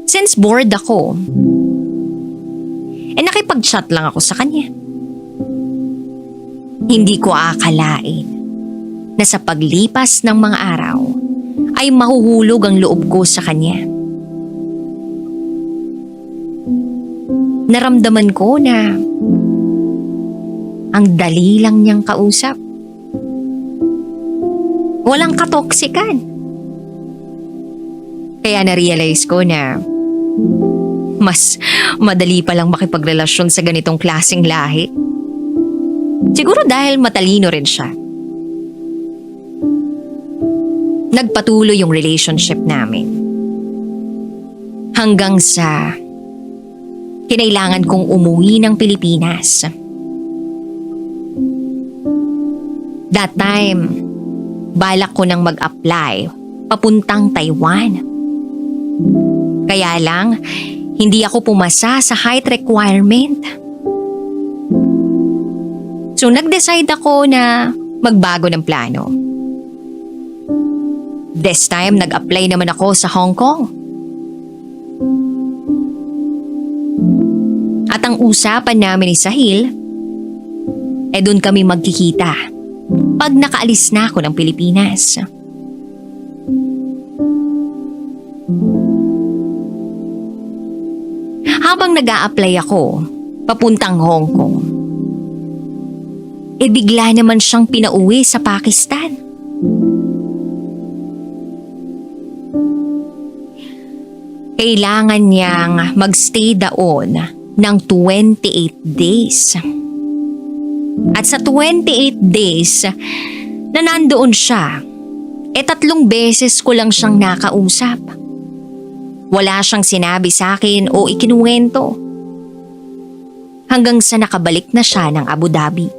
Since bored ako, nakipag-chat lang ako sa kanya. Hindi ko akalain na sa paglipas ng mga araw ay mahuhulog ang loob ko sa kanya. Naramdaman ko na ang dali lang niyang kausap. Walang katoksikan. Kaya na-realize ko na mas madali palang makipagrelasyon sa ganitong klaseng lahi. Siguro dahil matalino rin siya. Nagpatuloy yung relationship namin. Hanggang sa kinailangan kong umuwi ng Pilipinas. That time, balak ko nang mag-apply papuntang Taiwan. Kaya lang, hindi ako pumasa sa height requirement. So nag-decide ako na magbago ng plano. This time, nag-apply naman ako sa Hong Kong. At ang usapan namin ni Sahil, doon kami magkikita pag nakaalis na ako ng Pilipinas. Habang nag-a-apply ako papuntang Hong Kong, bigla naman siyang pinauwi sa Pakistan. Kailangan niyang magstay doon ng 28 days. At sa 28 days na nandoon siya, 3 beses ko lang siyang nakausap. Wala siyang sinabi sa akin o ikinuwento. Hanggang sa nakabalik na siya ng Abu Dhabi.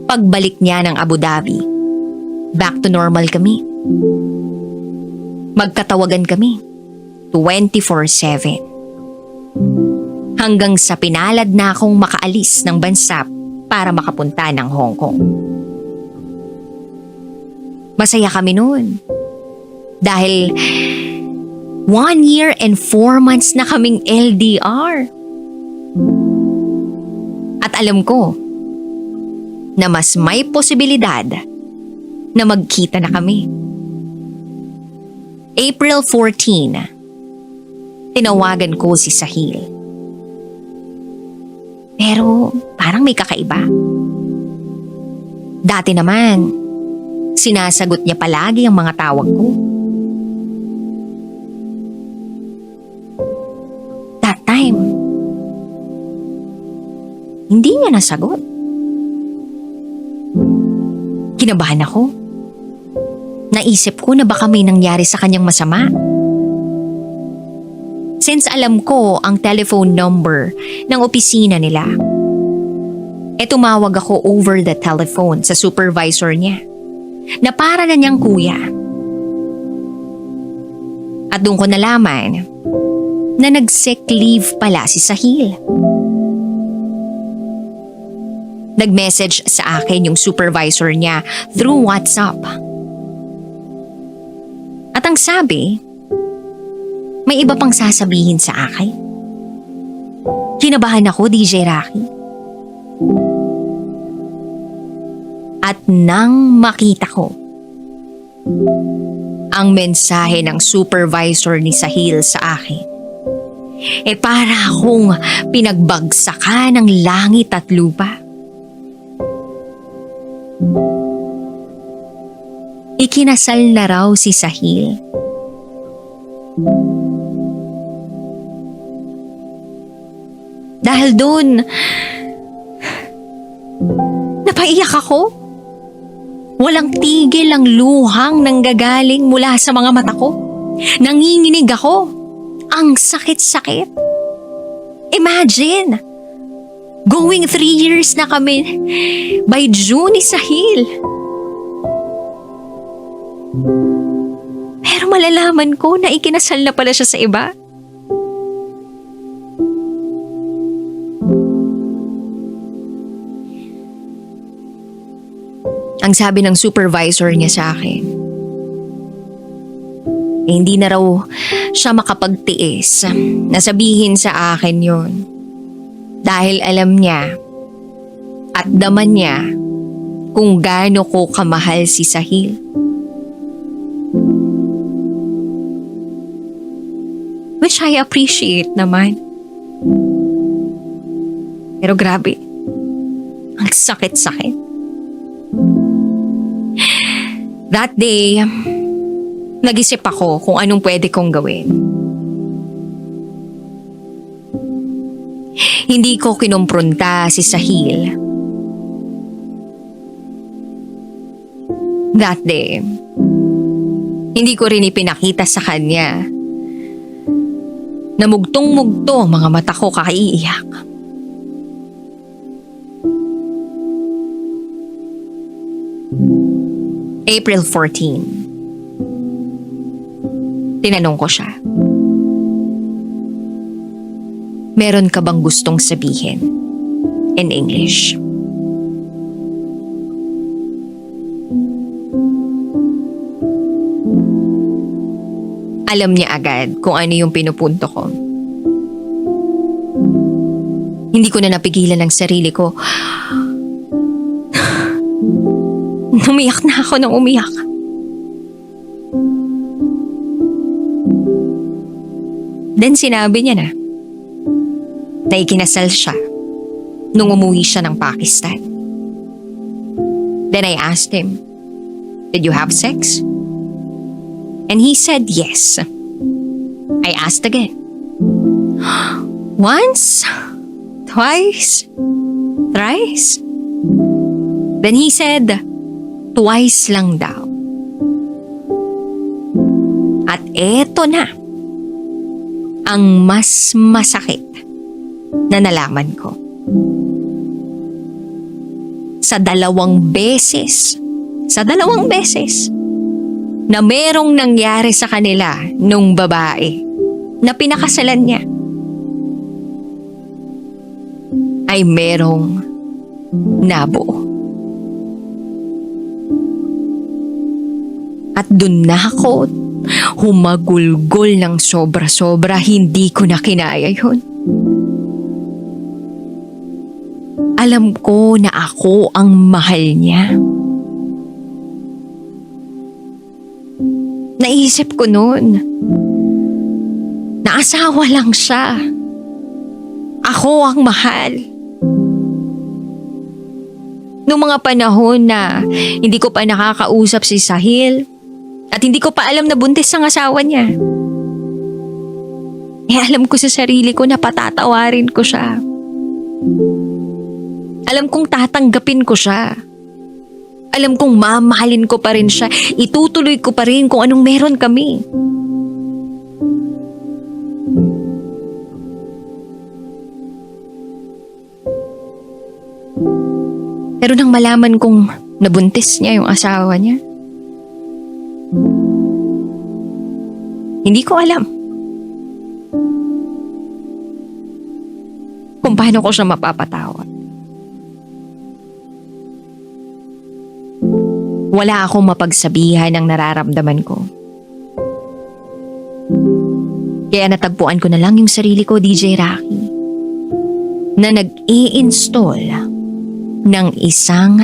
Pagbalik niya ng Abu Dhabi, back to normal kami. Magkatawagan kami 24/7. Hanggang sa pinalad na akong makaalis ng bansa para makapunta ng Hong Kong. Masaya kami noon. Dahil 1 year and 4 months na kaming LDR. At alam ko na mas may posibilidad na magkita na kami. April 14, tinawagan ko si Sahil. Pero parang may kakaiba. Dati naman, sinasagot niya palagi ang mga tawag ko. That time, hindi niya nasagot. Kinabahan ako. Naisip ko na baka may nangyari sa kanyang masama. Since alam ko ang telephone number ng opisina nila, tumawag ako over the telephone sa supervisor niya na para na niyang kuya. At doon ko nalaman na nag-sick leave pala si Sahil. Nag-message sa akin yung supervisor niya through WhatsApp. At ang sabi, may iba pang sasabihin sa akin. Kinabahan ako, DJ Rocky. At nang makita ko ang mensahe ng supervisor ni Sahil sa akin, para akong pinagbagsakan ng langit at lupa. Ikinasal na raw si Sahil. Dahil doon, napaiyak ako. Walang tigil ang luhang nanggagaling mula sa mga mata ko. Nanginginig ako. Ang sakit-sakit. Imagine, going 3 years na kami by June ni Sahil. Pero malalaman ko na ikinasal na pala siya sa iba. Ang sabi ng supervisor niya sa akin, hindi na raw siya makapagtiis na sabihin sa akin yon. Dahil alam niya at daman niya kung gaano ko kamahal si Sahil. Which I appreciate naman. Pero grabe, ang sakit-sakit. That day, nag-isip ako kung anong pwede kong gawin. Hindi ko kinumpronta si Sahil. That day, hindi ko rin ipinakita sa kanya na mugtong-mugto mga mata ko kakaiiyak. April 14. Tinanong ko siya, meron ka bang gustong sabihin in English? Alam niya agad kung ano yung pinupunto ko. Hindi ko na napigilan ang sarili ko. Umiyak na ako ng umiyak. Then sinabi niya na ikinasal siya nung umuwi siya ng Pakistan. Then I asked him, did you have sex? And he said yes. I asked again. Once? Twice? Thrice? Then he said, twice lang daw. At eto na ang mas masakit na nalaman ko. Sa dalawang beses na merong nangyari sa kanila nung babae na pinakasalan niya, ay merong nabuo. At dun na ako humagulgol ng sobra-sobra, hindi ko na kinaya yun. Alam ko na ako ang mahal niya. Naisip ko noon na asawa lang siya. Ako ang mahal. Noong mga panahon na hindi ko pa nakakausap si Sahil at hindi ko pa alam na buntis ang asawa niya, alam ko sa sarili ko na patatawarin ko siya. Alam kong tatanggapin ko siya. Alam kong mamahalin ko pa rin siya. Itutuloy ko pa rin kung anong meron kami. Pero nang malaman kong nabuntis niya yung asawa niya, hindi ko alam kung paano ko siya mapapatawad. Wala akong mapagsabihan ng nararamdaman ko. Kaya natagpuan ko na lang yung sarili ko, DJ Rocky, na nag-i-install ng isang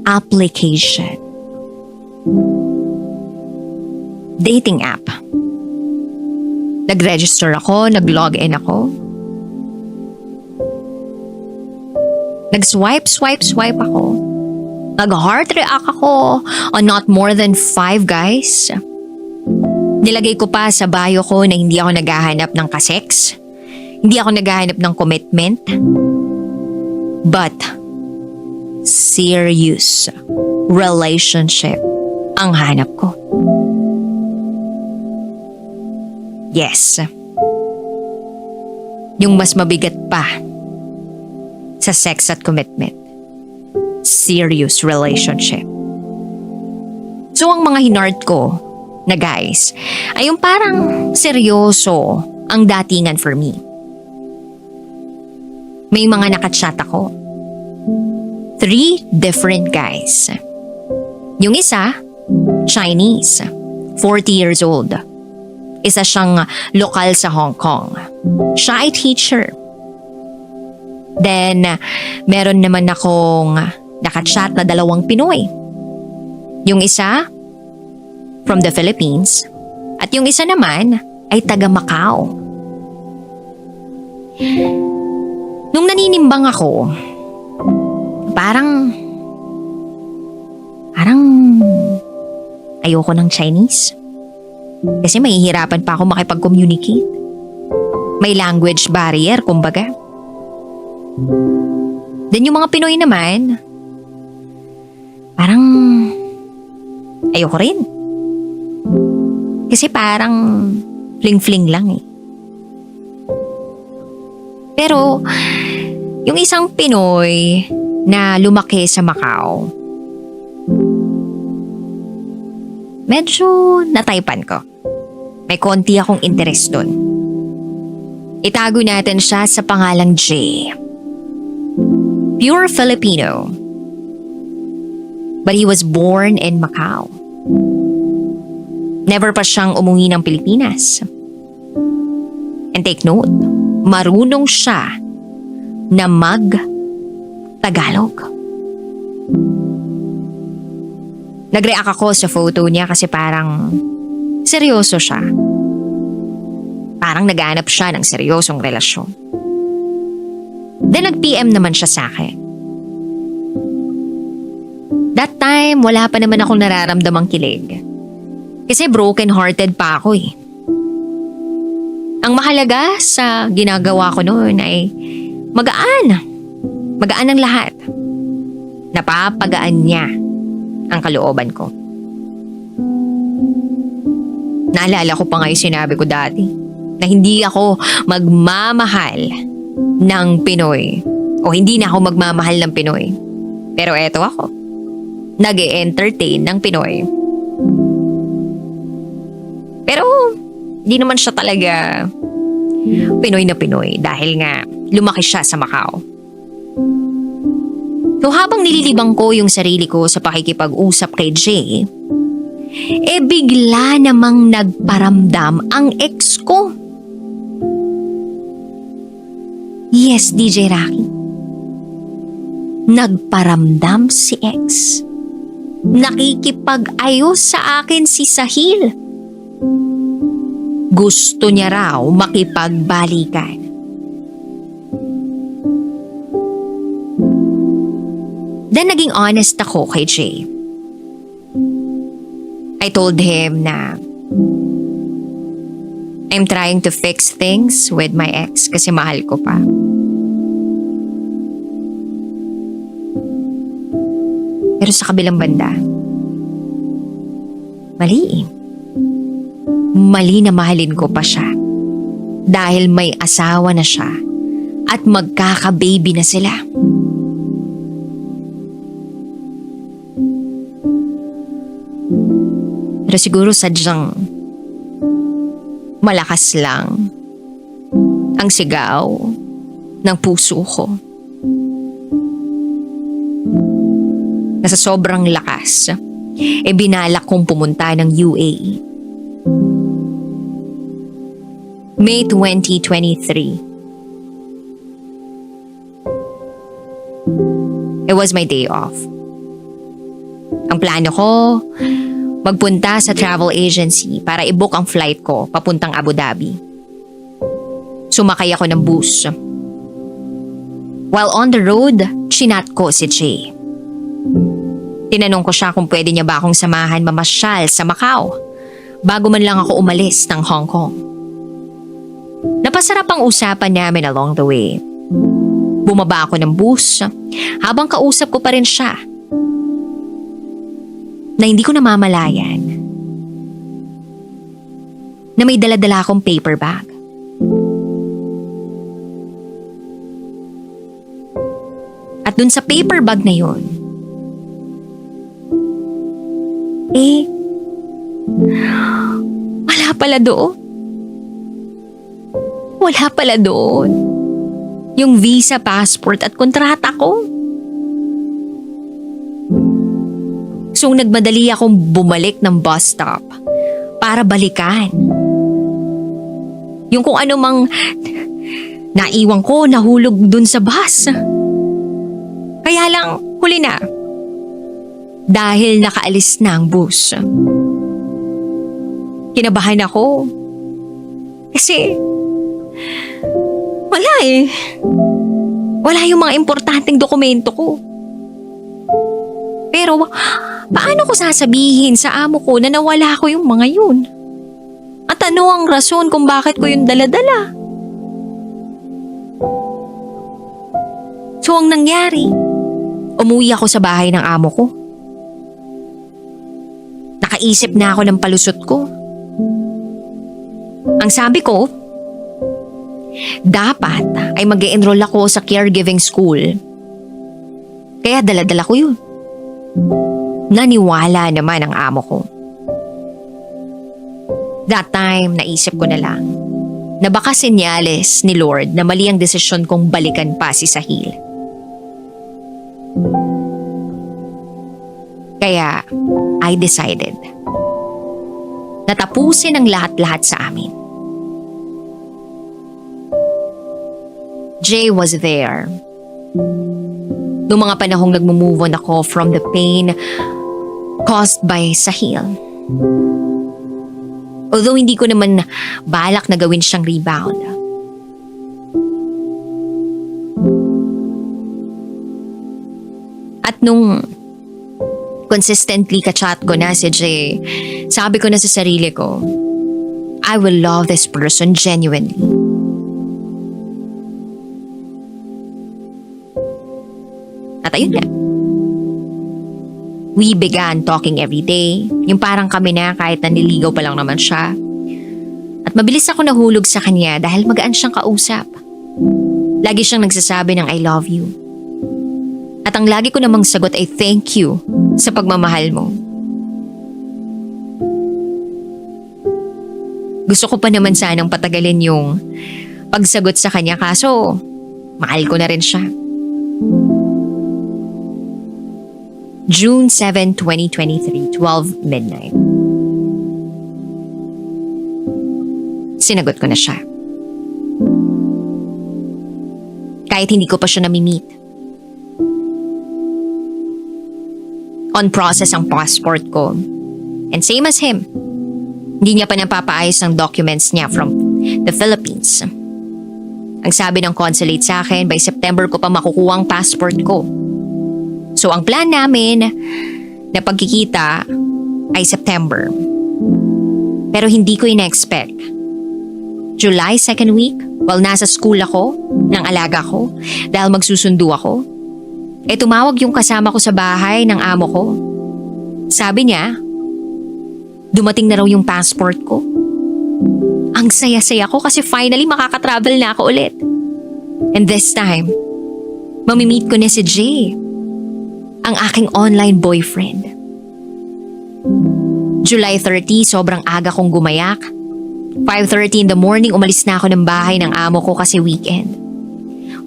application. Dating app. Nag-register ako, nag-login ako. Nag-swipe ako. Nag-heart react ako on not more than 5 guys. Nilagay ko pa sa bio ko na hindi ako naghahanap ng kasex. Hindi ako naghahanap ng commitment. But serious relationship ang hanap ko. Yes. Yung mas mabigat pa sa sex at commitment. Serious relationship. So ang mga hinard ko na guys ay yung parang seryoso ang datingan for me. May mga nakachat ako. 3 different guys. Yung isa, Chinese, 40 years old. Isa siyang lokal sa Hong Kong. Siya ay teacher. Then, meron naman akong nakachat na 2 Pinoy. Yung isa, from the Philippines. At yung isa naman ay taga Macau. Nung naninimbang ako, parang ayoko ng Chinese. Kasi mahihirapan pa ako makipag-communicate. May language barrier, kumbaga. Then yung mga Pinoy naman, parang ayoko rin. Kasi parang fling-fling lang eh. Pero yung isang Pinoy na lumaki sa Macau, medyo nataypan ko. May konti akong interest dun. Itago natin siya sa pangalang J. Pure Filipino. But he was born in Macau. Never pa siyang umuwi ng Pilipinas. And take note, marunong siya na mag-Tagalog. Nag-react ako sa photo niya kasi parang seryoso siya. Parang naghanap siya ng seryosong relasyon. Then nag-PM naman siya sa akin. That time, wala pa naman akong nararamdamang kilig. Kasi broken-hearted pa ako eh. Ang mahalaga sa ginagawa ko noon ay magaan. Magaan ang lahat. Napapagaan niya ang kalooban ko. Naalala ko pa nga yung sinabi ko dati na hindi ako magmamahal ng Pinoy o hindi na ako magmamahal ng Pinoy. Pero eto ako, nag-e-entertain ng Pinoy. Pero hindi naman siya talaga Pinoy na Pinoy dahil nga lumaki siya sa Macau. So habang nililibang ko yung sarili ko sa pakikipag-usap kay Jay, bigla namang nagparamdam ang ex ko. Yes, DJ Rocky. Nagparamdam si ex. Nakikipag-ayos sa akin si Sahil. Gusto niya raw makipagbalikan. Then naging honest ako kay Jay. I told him na I'm trying to fix things with my ex kasi mahal ko pa. Pero sa kabilang banda, mali. Mali na mahalin ko pa siya dahil may asawa na siya at magkaka-baby na sila. Pero siguro sadyang malakas lang ang sigaw ng puso ko. Na sa sobrang lakas, binalak kong pumunta ng UAE. May 2023. It was my day off. Ang plano ko, magpunta sa travel agency para i-book ang flight ko papuntang Abu Dhabi. Sumakay ako ng bus. While on the road, chinat ko si Jay. Tinanong ko siya kung pwede niya ba akong samahan mamasyal sa Macau bago man lang ako umalis ng Hong Kong. Napasarap ang usapan namin along the way. Bumaba ako ng bus habang kausap ko pa rin siya na hindi ko namamalayan na may dala-dala akong paper bag. At dun sa paper bag na yun, wala pala doon. Wala pala doon yung visa, passport at kontrata ko. So nagmadali akong bumalik ng bus stop para balikan. Yung kung ano mang naiwan ko, nahulog dun sa bus. Kaya lang, huli na. Dahil nakaalis na ang bus. Kinabahan ako. Kasi, wala eh. Wala yung mga importanteng dokumento ko. Pero, paano ko sasabihin sa amo ko na nawala ko yung mga yun? At ano ang rason kung bakit ko yung dala-dala? So, ang nangyari, umuwi ako sa bahay ng amo ko. Nakaisip na ako ng palusot ko. Ang sabi ko, dapat ay mag-e-enroll ako sa caregiving school. Kaya dala-dala ko yun. Naniwala naman ang amo ko. That time, naisip ko na lang na baka senyales ni Lord na mali ang desisyon kong balikan pa si Sahil. Kaya, I decided na tapusin ang lahat-lahat sa amin. Jay was there. Noong mga panahong nagmo-move on ako from the pain caused by Sahil. Although hindi ko naman balak na gawin siyang rebound. At nung consistently ka-chat ko na si Jay, sabi ko na sa sarili ko, I will love this person genuinely. At ayun na. We began talking every day. Yung parang kami na kahit naniligaw pa lang naman siya. At mabilis ako nahulog sa kanya dahil magaan siyang kausap. Lagi siyang nagsasabi ng I love you. At ang lagi ko namang sagot ay thank you sa pagmamahal mo. Gusto ko pa naman sanang patagalin yung pagsagot sa kanya kaso mahal ko na rin siya. June 7, 2023, 12 midnight. Sinagot ko na siya. Kahit hindi ko pa siya nami-meet. On process ang passport ko. And same as him, hindi niya pa napapaayos ang documents niya from the Philippines. Ang sabi ng consulate sa akin, by September ko pa makukuha ang passport ko. So ang plan namin na pagkikita ay September. Pero hindi ko ina-expect. July 2nd week, while nasa school ako, ng alaga ko, dahil magsusundo ako, tumawag yung kasama ko sa bahay ng amo ko. Sabi niya, dumating na raw yung passport ko. Ang saya-saya ko kasi finally makaka-travel na ako ulit. And this time, mamimit ko na si Jay, ang aking online boyfriend. July 30, sobrang aga kong gumayak. 5:30 in the morning, umalis na ako ng bahay ng amo ko kasi weekend.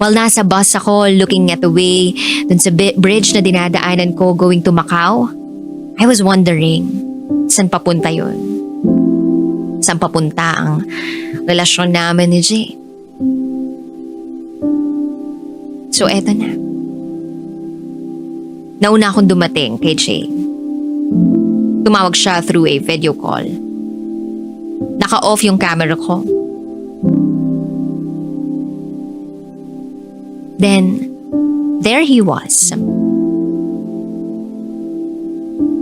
While nasa bus ako, looking at the way dun sa bridge na dinadaanan ko going to Macau, I was wondering, saan papunta yun? Saan papunta ang relasyon namin ni Jay? So eto na. Nauna akong dumating kay Jay. Tumawag siya through a video call. Naka-off yung camera ko. Then, there he was.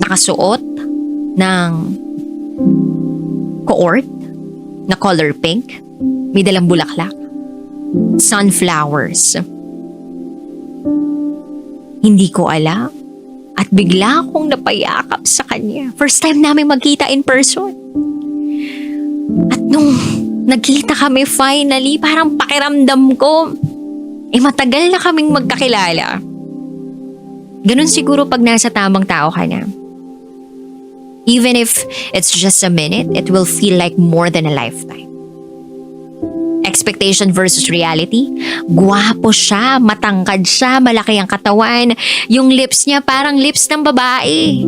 Nakasuot ng coort na color pink. May dalang bulaklak. Sunflowers. Hindi ko alam at bigla akong napayakap sa kanya. First time namin magkita in person. At nung nagkita kami finally, parang pakiramdam ko, matagal na kaming magkakilala. Ganun siguro pag nasa tamang tao ka na. Even if it's just a minute, it will feel like more than a lifetime. Expectation versus reality. Gwapo siya, matangkad siya, malaki ang katawan. Yung lips niya parang lips ng babae.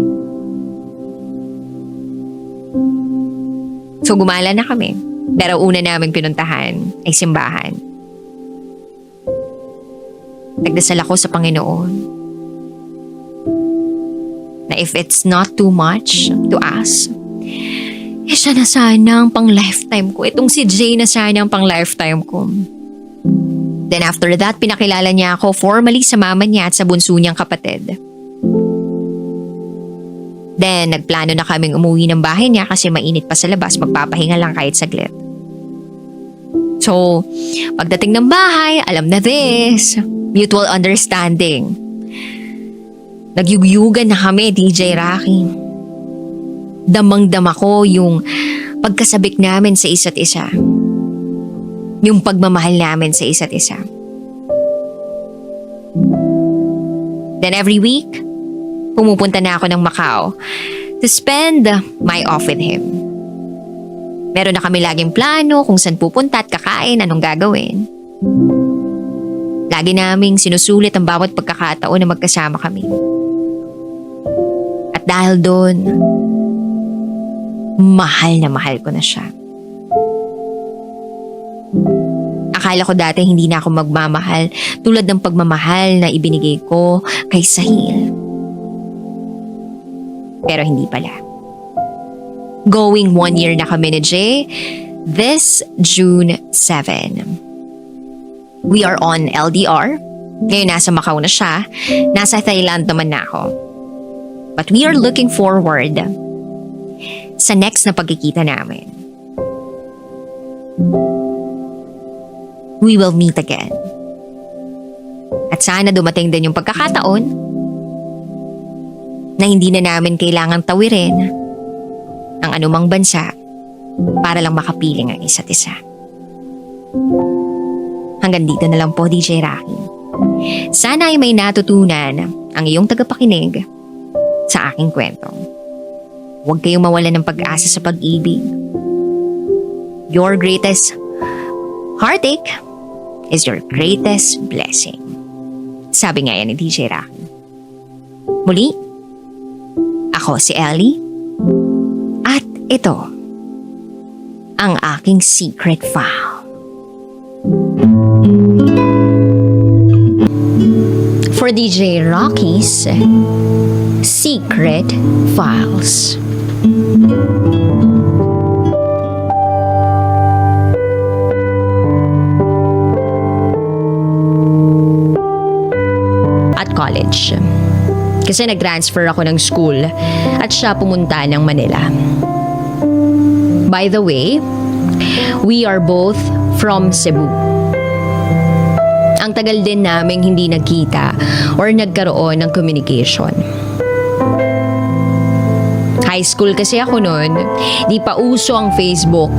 So gumala na kami. Pero una naming pinuntahan ay simbahan. Nagdasal ako sa Panginoon na if it's not too much to ask, siya na sana ang pang-lifetime ko. Itong si Jay na sana ang pang-lifetime ko. Then after that, pinakilala niya ako formally sa mama niya at sa bunso niyang kapatid. Then, nagplano na kaming umuwi ng bahay niya kasi mainit pa sa labas, magpapahinga lang kahit saglit. So, pagdating ng bahay, alam na this. Mutual understanding. Nagyugyugan na kami, DJ Rocky. Damang-dama ko yung pagkasabik namin sa isa't isa. Yung pagmamahal namin sa isa't isa. Then every week, pumupunta na ako ng Macau to spend my off with him. Meron na kami laging plano kung saan pupunta at kakain, anong gagawin. Lagi naming sinusulit ang bawat pagkakataon na magkasama kami. At dahil doon, mahal na mahal ko na siya. Akala ko dati hindi na ako magmamahal tulad ng pagmamahal na ibinigay ko kay Sahil. Pero hindi pala. Going 1 year na kami ni Jay this June 7. We are on LDR. Ngayon nasa Macau na siya. Nasa Thailand naman na ako. But we are looking forward sa next na pagkikita namin. We will meet again. At sana dumating din yung pagkakataon na hindi na namin kailangang tawirin ang anumang bansa para lang makapiling ang isa't isa. Hanggang dito na lang po, DJ Rocky. Sana ay may natutunan ang iyong tagapakinig sa aking kwento. Huwag kayong mawalan ng pag-asa sa pag-ibig. Your greatest heartache is your greatest blessing. Sabi nga yan ni DJ Rocky. Muli, ako si Ellie. At ito, ang aking secret file. For DJ Rocky's Secret Files. At college. Kasi nag-transfer ako ng school at siya pumunta ng Manila. By the way, we are both from Cebu. Ang tagal din naming hindi nagkita or nagkaroon ng communication. High school kasi ako noon, di pa uso ang Facebook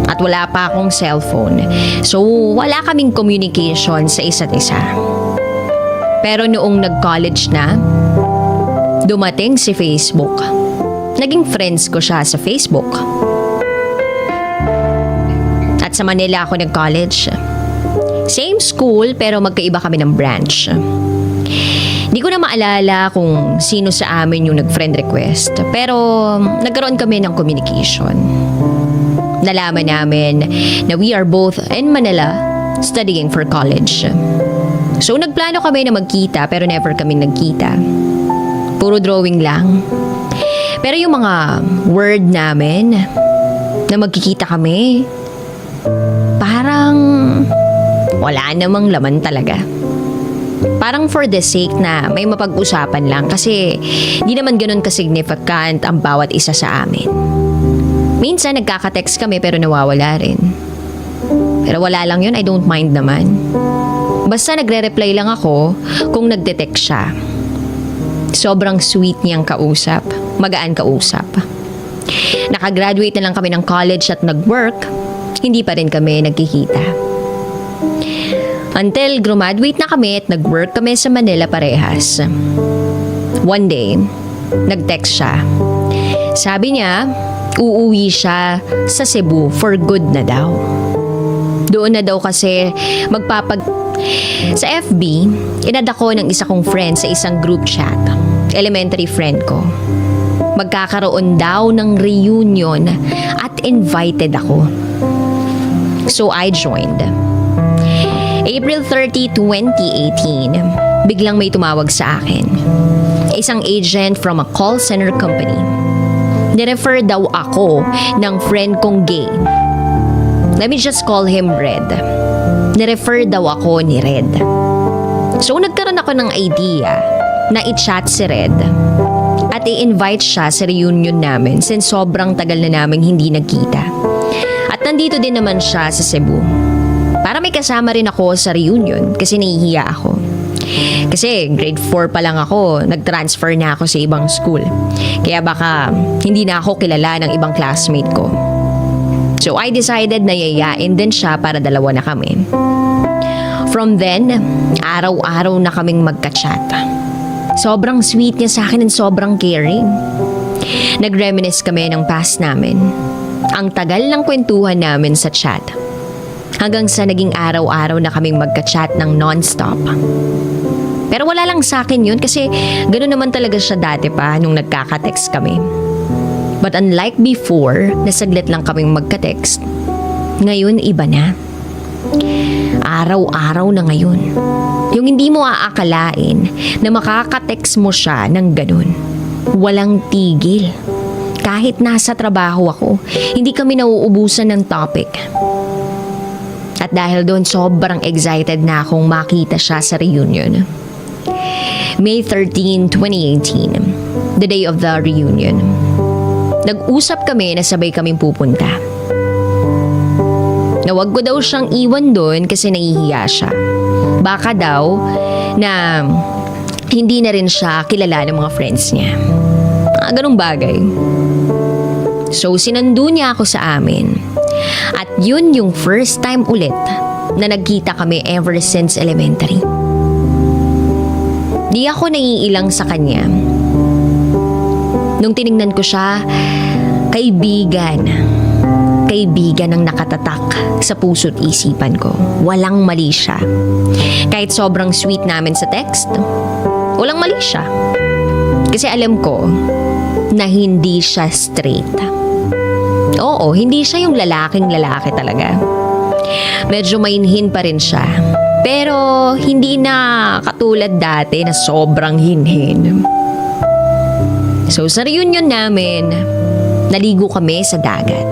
at wala pa akong cellphone. So wala kaming communication sa isa't isa. Pero noong nag-college na, dumating si Facebook. Naging friends ko siya sa Facebook. At sa Manila ako nag-college. Same school pero magkaiba kami ng branch. Di ko na maalala kung sino sa amin yung nag-friend request. Pero nagkaroon kami ng communication. Nalaman namin na we are both in Manila studying for college. So nagplano kami na magkita pero never kami nagkita. Puro drawing lang. Pero yung mga word namin na magkikita kami, parang wala namang laman talaga. Parang for the sake na may mapag-usapan lang kasi di naman ganun ka-significant ang bawat isa sa amin. Minsan nagkaka-text kami pero nawawala rin. Pero wala lang yun, I don't mind naman. Basta nagre-reply lang ako kung nagde-text siya. Sobrang sweet niyang kausap, magaan kausap. Nakagraduate na lang kami ng college at nag-work, hindi pa rin kami nagkikita. Until graduate na kami at nag-work kami sa Manila parehas. One day, nag-text siya. Sabi niya, uuwi siya sa Cebu for good na daw. Doon na daw kasi Sa FB, inad ako ng isa kong friend sa isang group chat. Elementary friend ko. magkakaroon daw ng reunion at invited ako. So I joined. April 30, 2018, biglang may tumawag sa akin. Isang agent from a call center company. Nirefer daw ako ng friend kong gay. Let me just call him Red. Nirefer daw ako ni Red. So nagkaroon ako ng idea na i-chat si Red at i-invite siya sa reunion namin since sobrang tagal na naming hindi nagkita. At nandito din naman siya sa Cebu. Para may kasama rin ako sa reunion kasi nahihiya ako. Kasi grade 4 pa lang ako, nag-transfer na ako sa ibang school. Kaya baka hindi na ako kilala ng ibang classmate ko. So I decided na yayain din siya para dalawa na kami. From then, araw-araw na kaming magka-chat. Sobrang sweet niya sa akin and sobrang caring. Nag-reminisce kami ng past namin. Ang tagal ng kwentuhan namin sa chat. Hanggang sa naging araw-araw na kaming magka-chat ng non-stop. Pero wala lang sa akin yun kasi gano'n naman talaga siya dati pa nung nagkaka-text kami. But unlike before, na saglit lang kaming magka-text, ngayon iba na. Araw-araw na ngayon. Yung hindi mo aakalain na makaka-text mo siya ng ganun. Walang tigil. Kahit nasa trabaho ako, hindi kami nauubusan ng topic. At dahil doon, sobrang excited na akong makita siya sa reunion. May 13, 2018, the day of the reunion. Nag-usap kami na sabay kaming pupunta. Na wag ko daw siyang iwan doon kasi nahihiya siya. Baka daw na hindi na rin siya kilala ng mga friends niya. Ganong bagay. So sinundo niya ako sa amin. At yun yung first time ulit na nagkita kami ever since elementary. Di ako naiilang sa kanya. Nung tiningnan ko siya, kaibigan. Kaibigan ang nakatatak sa puso't isipan ko. Walang mali siya. Kahit sobrang sweet namin sa text, walang mali siya. Kasi alam ko na hindi siya straight. Oo, hindi siya yung lalaking lalaki talaga. Medyo mainhin pa rin siya. Pero hindi na katulad dati na sobrang hinhin. So sa reunion namin, naligo kami sa dagat.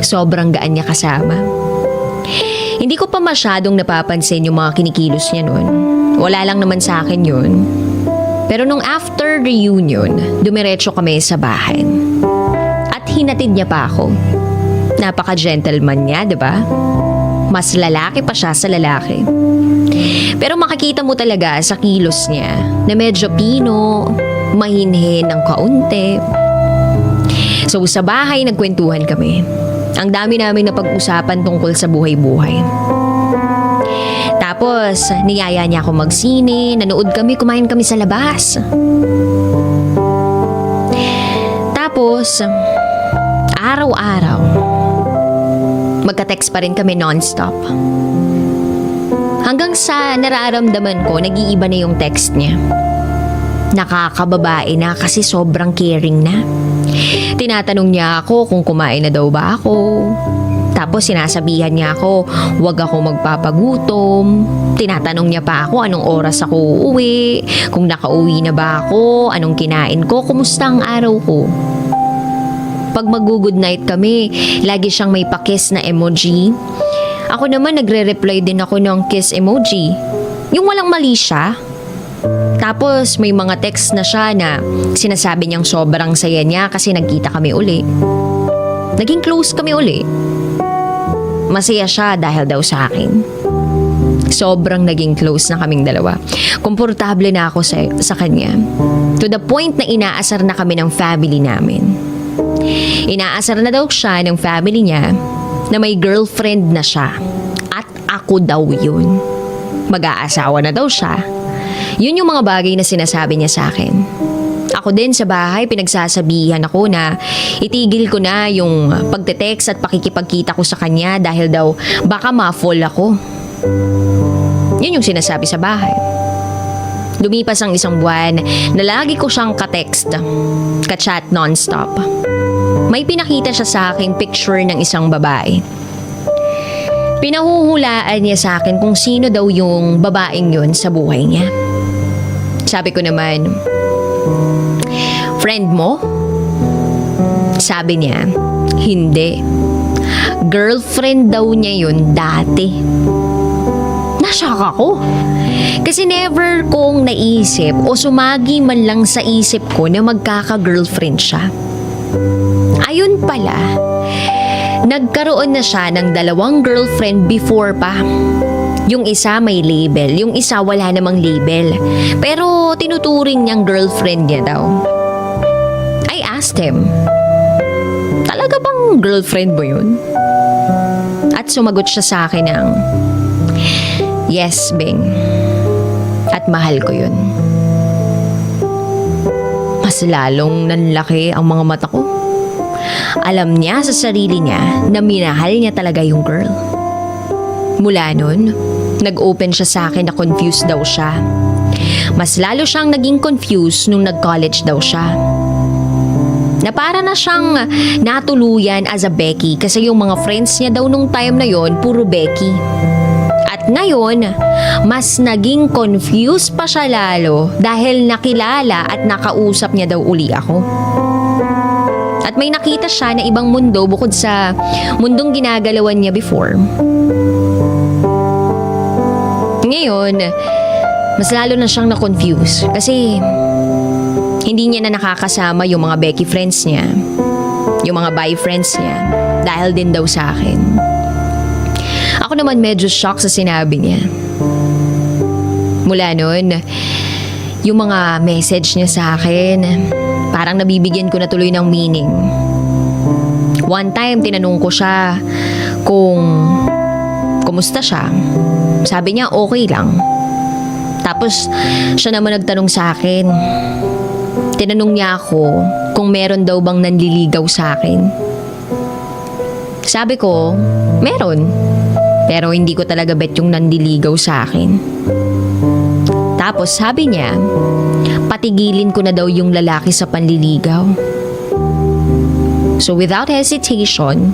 Sobrang gaan niya kasama. Hindi ko pa masyadong napapansin yung mga kinikilos niya nun. Wala lang naman sa akin yun. Pero nung after reunion, dumiretso kami sa bahay. At hinatid niya pa ako. Napaka-gentleman niya, diba? Mas lalaki pa siya sa lalaki. Pero makikita mo talaga sa kilos niya na medyo pino, mahinhin ng kaunti. So sa bahay nagkwentuhan kami. Ang dami namin napag-usapan tungkol sa buhay-buhay. Tapos, niyaya niya ako magsine, nanood kami, kumain kami sa labas. Tapos, araw-araw, magka-text pa rin kami non-stop. Hanggang sa nararamdaman ko, nag-iiba na yung text niya. Nakakababae na kasi sobrang caring na. Tinatanong niya ako kung kumain na daw ba ako. Tapos sinasabihan niya ako, huwag ako magpapagutom. Tinatanong niya pa ako anong oras ako uuwi, kung nakauwi na ba ako, anong kinain ko, kumusta ang araw ko. Pag mag-good night kami, lagi siyang may pa-kiss na emoji. Ako naman nagre-reply din ako ng kiss emoji. Yung walang mali siya. Tapos may mga text na siya na sinasabi niyang sobrang saya niya kasi nagkita kami uli. Naging close kami uli. Masaya siya dahil daw sa akin. Sobrang naging close na kaming dalawa. Komportable na ako sa kanya. To the point na inaasar na kami ng family namin. Inaasar na daw siya ng family niya na may girlfriend na siya. At ako daw yun. Mag-aasawa na daw siya. Yun yung mga bagay na sinasabi niya sa akin. Ako din sa bahay, pinagsasabihan ako na itigil ko na yung pagte-text at pakikipagkita ko sa kanya dahil daw baka ma-fall ako. Yun yung sinasabi sa bahay. Lumipas ang isang buwan na lagi ko siyang ka-text, ka-chat non-stop. May pinakita siya sa aking picture ng isang babae. Pinahuhulaan niya sa akin kung sino daw yung babaeng yun sa buhay niya. Sabi ko naman, friend mo? Sabi niya, hindi. Girlfriend daw niya yun dati. Nashock ako. Kasi never kong naisip o sumagi man lang sa isip ko na magkaka-girlfriend siya. Ayun pala, nagkaroon na siya ng 2 girlfriend before pa. Yung isa may label, yung isa wala namang label. Pero tinuturing niyang girlfriend niya daw. I asked him, talaga bang girlfriend mo yun? At sumagot siya sa akin ng, yes, Bing. At mahal ko yun. Mas lalong nanlaki ang mga mata ko. Alam niya sa sarili niya na minahal niya talaga yung girl. Mula nun, nag-open siya sa akin na confused daw siya. Mas lalo siyang naging confused nung nag-college daw siya. Na para na siyang natuluyan as a Becky kasi yung mga friends niya daw nung time na yon puro Becky. At ngayon, mas naging confused pa siya lalo dahil nakilala at nakausap niya daw uli ako. At may nakita siya na ibang mundo bukod sa mundong ginagalawan niya before. Ngayon, mas lalo na siyang na-confuse kasi hindi niya na nakakasama yung mga Becky friends niya, yung mga bi friends niya, dahil din daw sa akin. Ako naman medyo shock sa sinabi niya. Mula nun, yung mga message niya sa akin, parang nabibigyan ko na tuloy ng meaning. One time, tinanong ko siya kung kumusta siya. Sabi niya, okay lang. Tapos, siya naman nagtanong sa akin. Tinanong niya ako kung meron daw bang nanliligaw sa akin. Sabi ko, meron. Pero hindi ko talaga bet yung nandiligaw sa akin. Tapos sabi niya, patigilin ko na daw yung lalaki sa panliligaw. So without hesitation,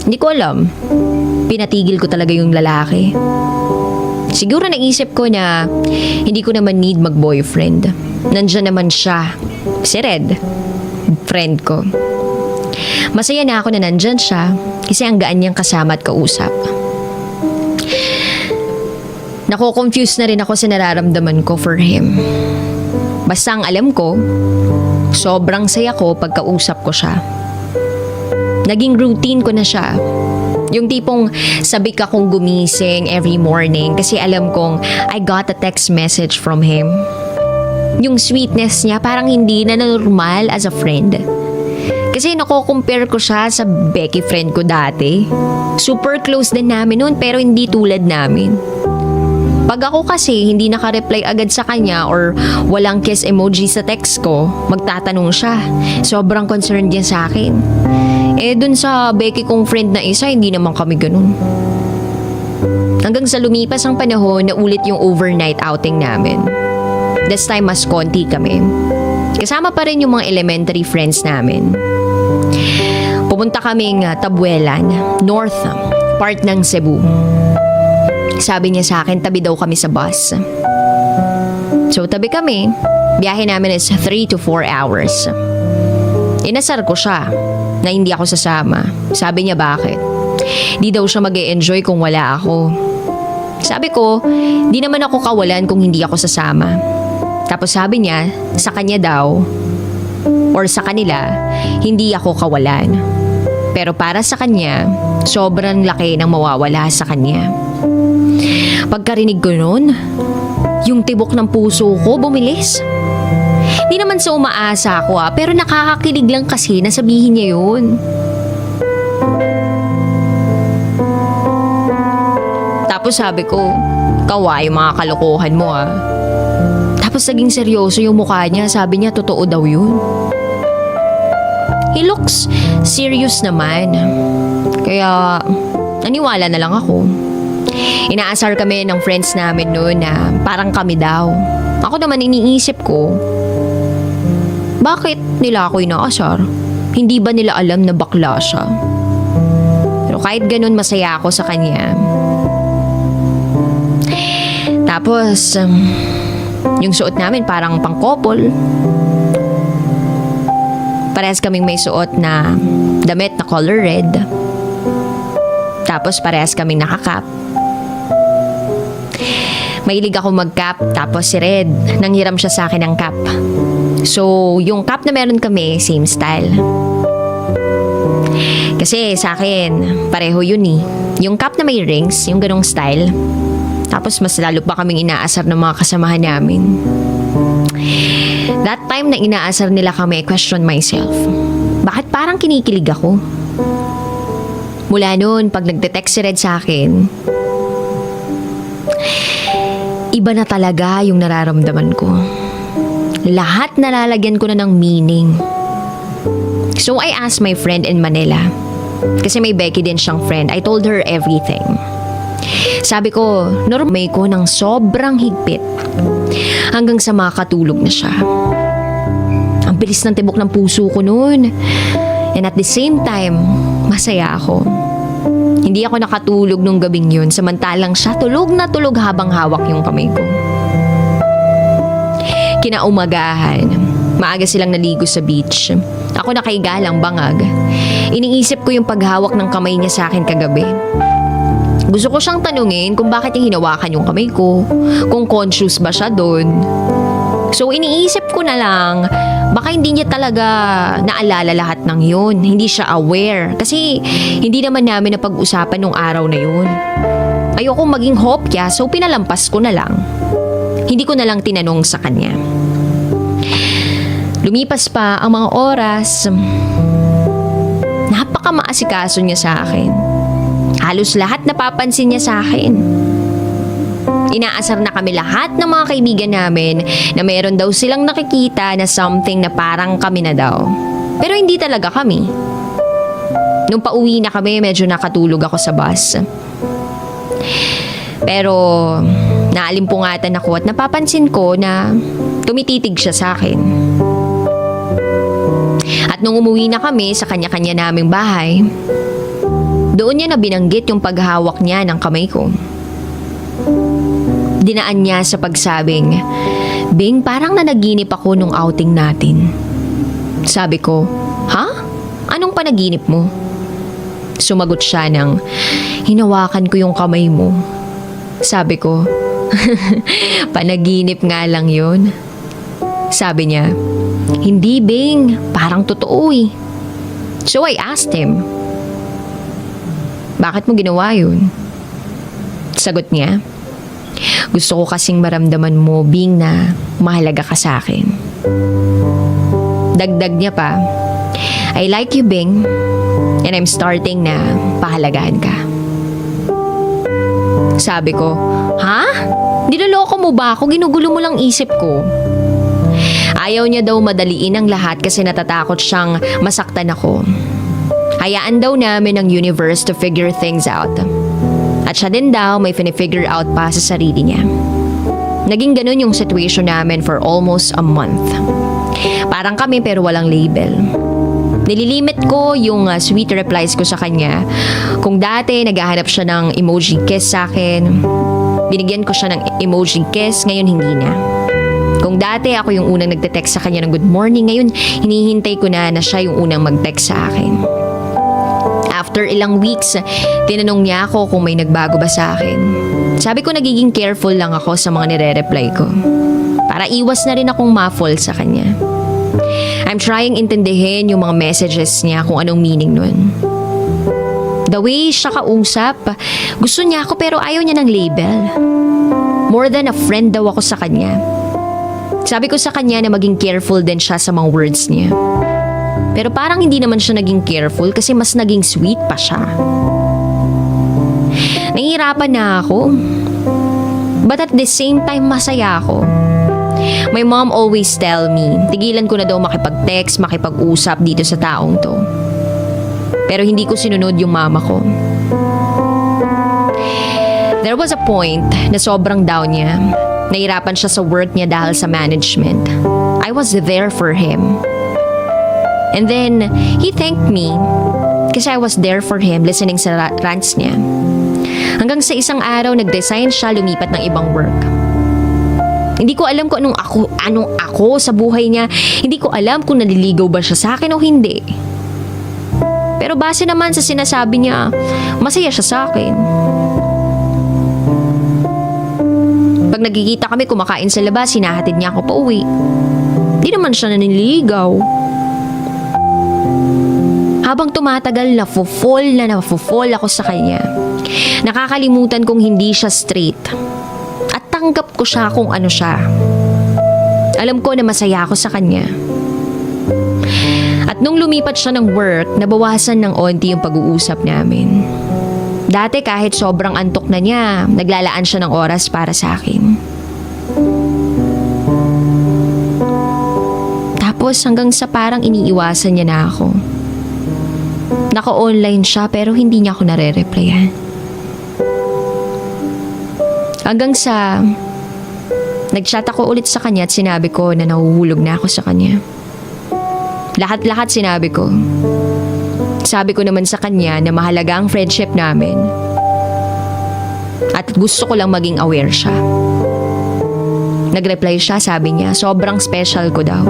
hindi ko alam. Pinatigil ko talaga yung lalaki. Siguro naisip ko na hindi ko naman need mag-boyfriend. Nandiyan naman siya, si Red, friend ko. Masaya na ako na nandyan siya kasi ang gaan niyang kasama at kausap. Nako-confuse na rin ako sa nararamdaman ko for him. Basta ang alam ko, sobrang saya ko pagkausap ko siya. Naging routine ko na siya. Yung tipong sabik akong gumising every morning kasi alam kong I got a text message from him. Yung sweetness niya parang hindi na normal as a friend. Kasi nako-compare ko siya sa Becky friend ko dati. Super close din namin noon pero hindi tulad namin. Pag ako kasi hindi naka-reply agad sa kanya or walang kiss emoji sa text ko, magtatanong siya. Sobrang concerned niya sa akin. Eh dun sa Becky kong friend na isa, hindi naman kami ganun. Hanggang sa lumipas ang panahon na ulit yung overnight outing namin. This time mas konti kami. Kasama pa rin yung mga elementary friends namin. Pumunta kaming Tabuelan, north part ng Cebu. Sabi niya sa akin, tabi daw kami sa bus. So tabi kami, biyahe namin is 3 to 4 hours. Inasar ko siya na hindi ako sasama. Sabi niya bakit? Di daw siya mag-e-enjoy kung wala ako. Sabi ko, di naman ako kawalan kung hindi ako sasama. Tapos sabi niya, sa kanya daw, or sa kanila, hindi ako kawalan. Pero para sa kanya, sobrang laki ng mawawala sa kanya. Pagkarinig ko nun, yung tibok ng puso ko bumilis. Di naman sa umaasa ako pero nakakakilig lang kasi na sabihin niya yun. Tapos sabi ko, kawaii mga kalokohan mo . Tapos naging seryoso yung mukha niya, sabi niya totoo daw yun. He looks serious naman. Kaya naniwala na lang ako. Inaasar kami ng friends namin noon na parang kami daw. Ako naman iniisip ko, bakit nila ako inaasar? Hindi ba nila alam na bakla siya? Pero kahit ganun, masaya ako sa kanya. Tapos, yung suot namin parang pang-couple. Parehas kaming may suot na damit na color red. Tapos parehas kaming nakakap. Mahilig ako mag-cap, tapos si Red, nanghiram siya sa akin ng cap. So, yung cap na meron kami, same style. Kasi sa akin, pareho yun eh. Yung cap na may rings, yung ganong style. Tapos mas lalo pa kaming inaasar ng mga kasamahan namin. That time na inaasar nila kami, I question myself. Bakit parang kinikilig ako? Mula noon, pag nagte-text si Red sa akin, iba na talaga yung nararamdaman ko. Lahat nalalagyan ko na ng meaning. So I asked my friend in Manila. Kasi may Becky din siyang friend. I told her everything. Sabi ko, normal ko ng sobrang higpit. Hanggang sa makatulog na siya. Ang bilis ng tibok ng puso ko noon. And at the same time, masaya ako. Hindi ako nakatulog nung gabing yun, samantalang siya tulog na tulog habang hawak yung kamay ko. Kinaumagahan, maaga silang naligo sa beach. Ako nakahiga lang bangag. Iniisip ko yung paghawak ng kamay niya sa akin kagabi. Gusto ko siyang tanungin kung bakit niya hinawakan yung kamay ko, kung conscious ba siya doon. So iniisip ko na lang, baka hindi niya talaga naalala lahat ng yun. Hindi siya aware. Kasi hindi naman namin napag-usapan nung araw na yun. Ayokong maging hopya, so pinalampas ko na lang. Hindi ko na lang tinanong sa kanya. Lumipas pa ang mga oras. Napaka-maasikaso niya sa akin. Halos lahat napapansin niya sa akin. Inaasar na kami lahat ng mga kaibigan namin na meron daw silang nakikita na something na parang kami na daw. Pero hindi talaga kami. Nung pauwi na kami, medyo nakatulog ako sa bus. Pero naalimpungatan ako at napapansin ko na tumititig siya sa akin. At nung umuwi na kami sa kanya-kanya naming bahay, doon niya na binanggit yung paghawak niya ng kamay ko. Dinaan niya sa pagsabing, Bing, parang nanaginip ako nung outing natin. Sabi ko, ha? Anong panaginip mo? Sumagot siya ng, hinawakan ko yung kamay mo. Sabi ko, panaginip nga lang yun. Sabi niya, hindi Bing, parang totoo eh. So I asked him, bakit mo ginawa yun? Sagot niya, gusto ko kasing maramdaman mo, Bing, na mahalaga ka sa akin. Dagdag niya pa, I like you, Bing, and I'm starting na pahalagahan ka. Sabi ko, ha? Niloloko mo ba ako? Ginugulo mo lang isip ko. Ayaw niya daw madaliin ang lahat kasi natatakot siyang masaktan ako. Hayaan daw namin ang universe to figure things out. At siya din daw may finifigure out pa sa sarili niya. Naging ganun yung situation namin for almost a month. Parang kami pero walang label. Nililimit ko yung sweet replies ko sa kanya. Kung dati naghahanap siya ng emoji kiss sa akin, binigyan ko siya ng emoji kiss, ngayon hindi na. Kung dati ako yung unang nagte-text sa kanya ng good morning, ngayon hinihintay ko na siya yung unang mag-text sa akin. After ilang weeks, tinanong niya ako kung may nagbago ba sa akin. Sabi ko nagiging careful lang ako sa mga nire-reply ko. Para iwas na rin akong ma-fall sa kanya. I'm trying intindihin yung mga messages niya kung anong meaning nun. The way siya kausap, gusto niya ako pero ayaw niya ng label. More than a friend daw ako sa kanya. Sabi ko sa kanya na maging careful din siya sa mga words niya. Pero parang hindi naman siya naging careful kasi mas naging sweet pa siya. Nahihirapan na ako. But at the same time, masaya ako. My mom always tell me, tigilan ko na daw makipag-text, makipag-usap dito sa taong to. Pero hindi ko sinunod yung mama ko. There was a point na sobrang down niya. Nahirapan siya sa work niya dahil sa management. I was there for him. And then, he thanked me kasi I was there for him listening sa rants niya. Hanggang sa isang araw, nag-resign siya, lumipat ng ibang work. Hindi ko alam kung anong ako sa buhay niya. Hindi ko alam kung naliligaw ba siya sa akin o hindi. Pero base naman sa sinasabi niya, masaya siya sa akin. Pag nagkikita kami kumakain sa labas, hinahatid niya ako pauwi. Di naman siya naniligaw. Habang tumatagal, na-fall ako sa kanya. Nakakalimutan kong hindi siya straight. At tanggap ko siya kung ano siya. Alam ko na masaya ako sa kanya. At nung lumipat siya ng work, nabawasan ng onti yung pag-uusap namin. Dati kahit sobrang antok na niya, naglalaan siya ng oras para sa akin. Tapos hanggang sa parang iniiwasan niya na ako. Naka-online siya pero hindi niya ako nare-replyan. Hanggang sa nag-chat ako ulit sa kanya at sinabi ko na nahuhulog na ako sa kanya. Lahat-lahat sinabi ko. Sabi ko naman sa kanya na mahalaga ang friendship namin. At gusto ko lang maging aware siya. Nag-reply siya, sabi niya, sobrang special ko daw.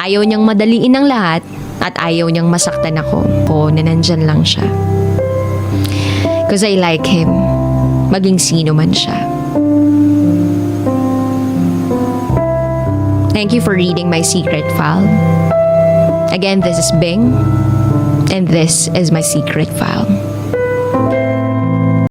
Ayaw niyang madaliin ang lahat at ayaw niyang masaktan ako o na nandyan lang siya. Because I like him, maging sino man siya. Thank you for reading my secret file. Again, this is Bing. And this is my secret file.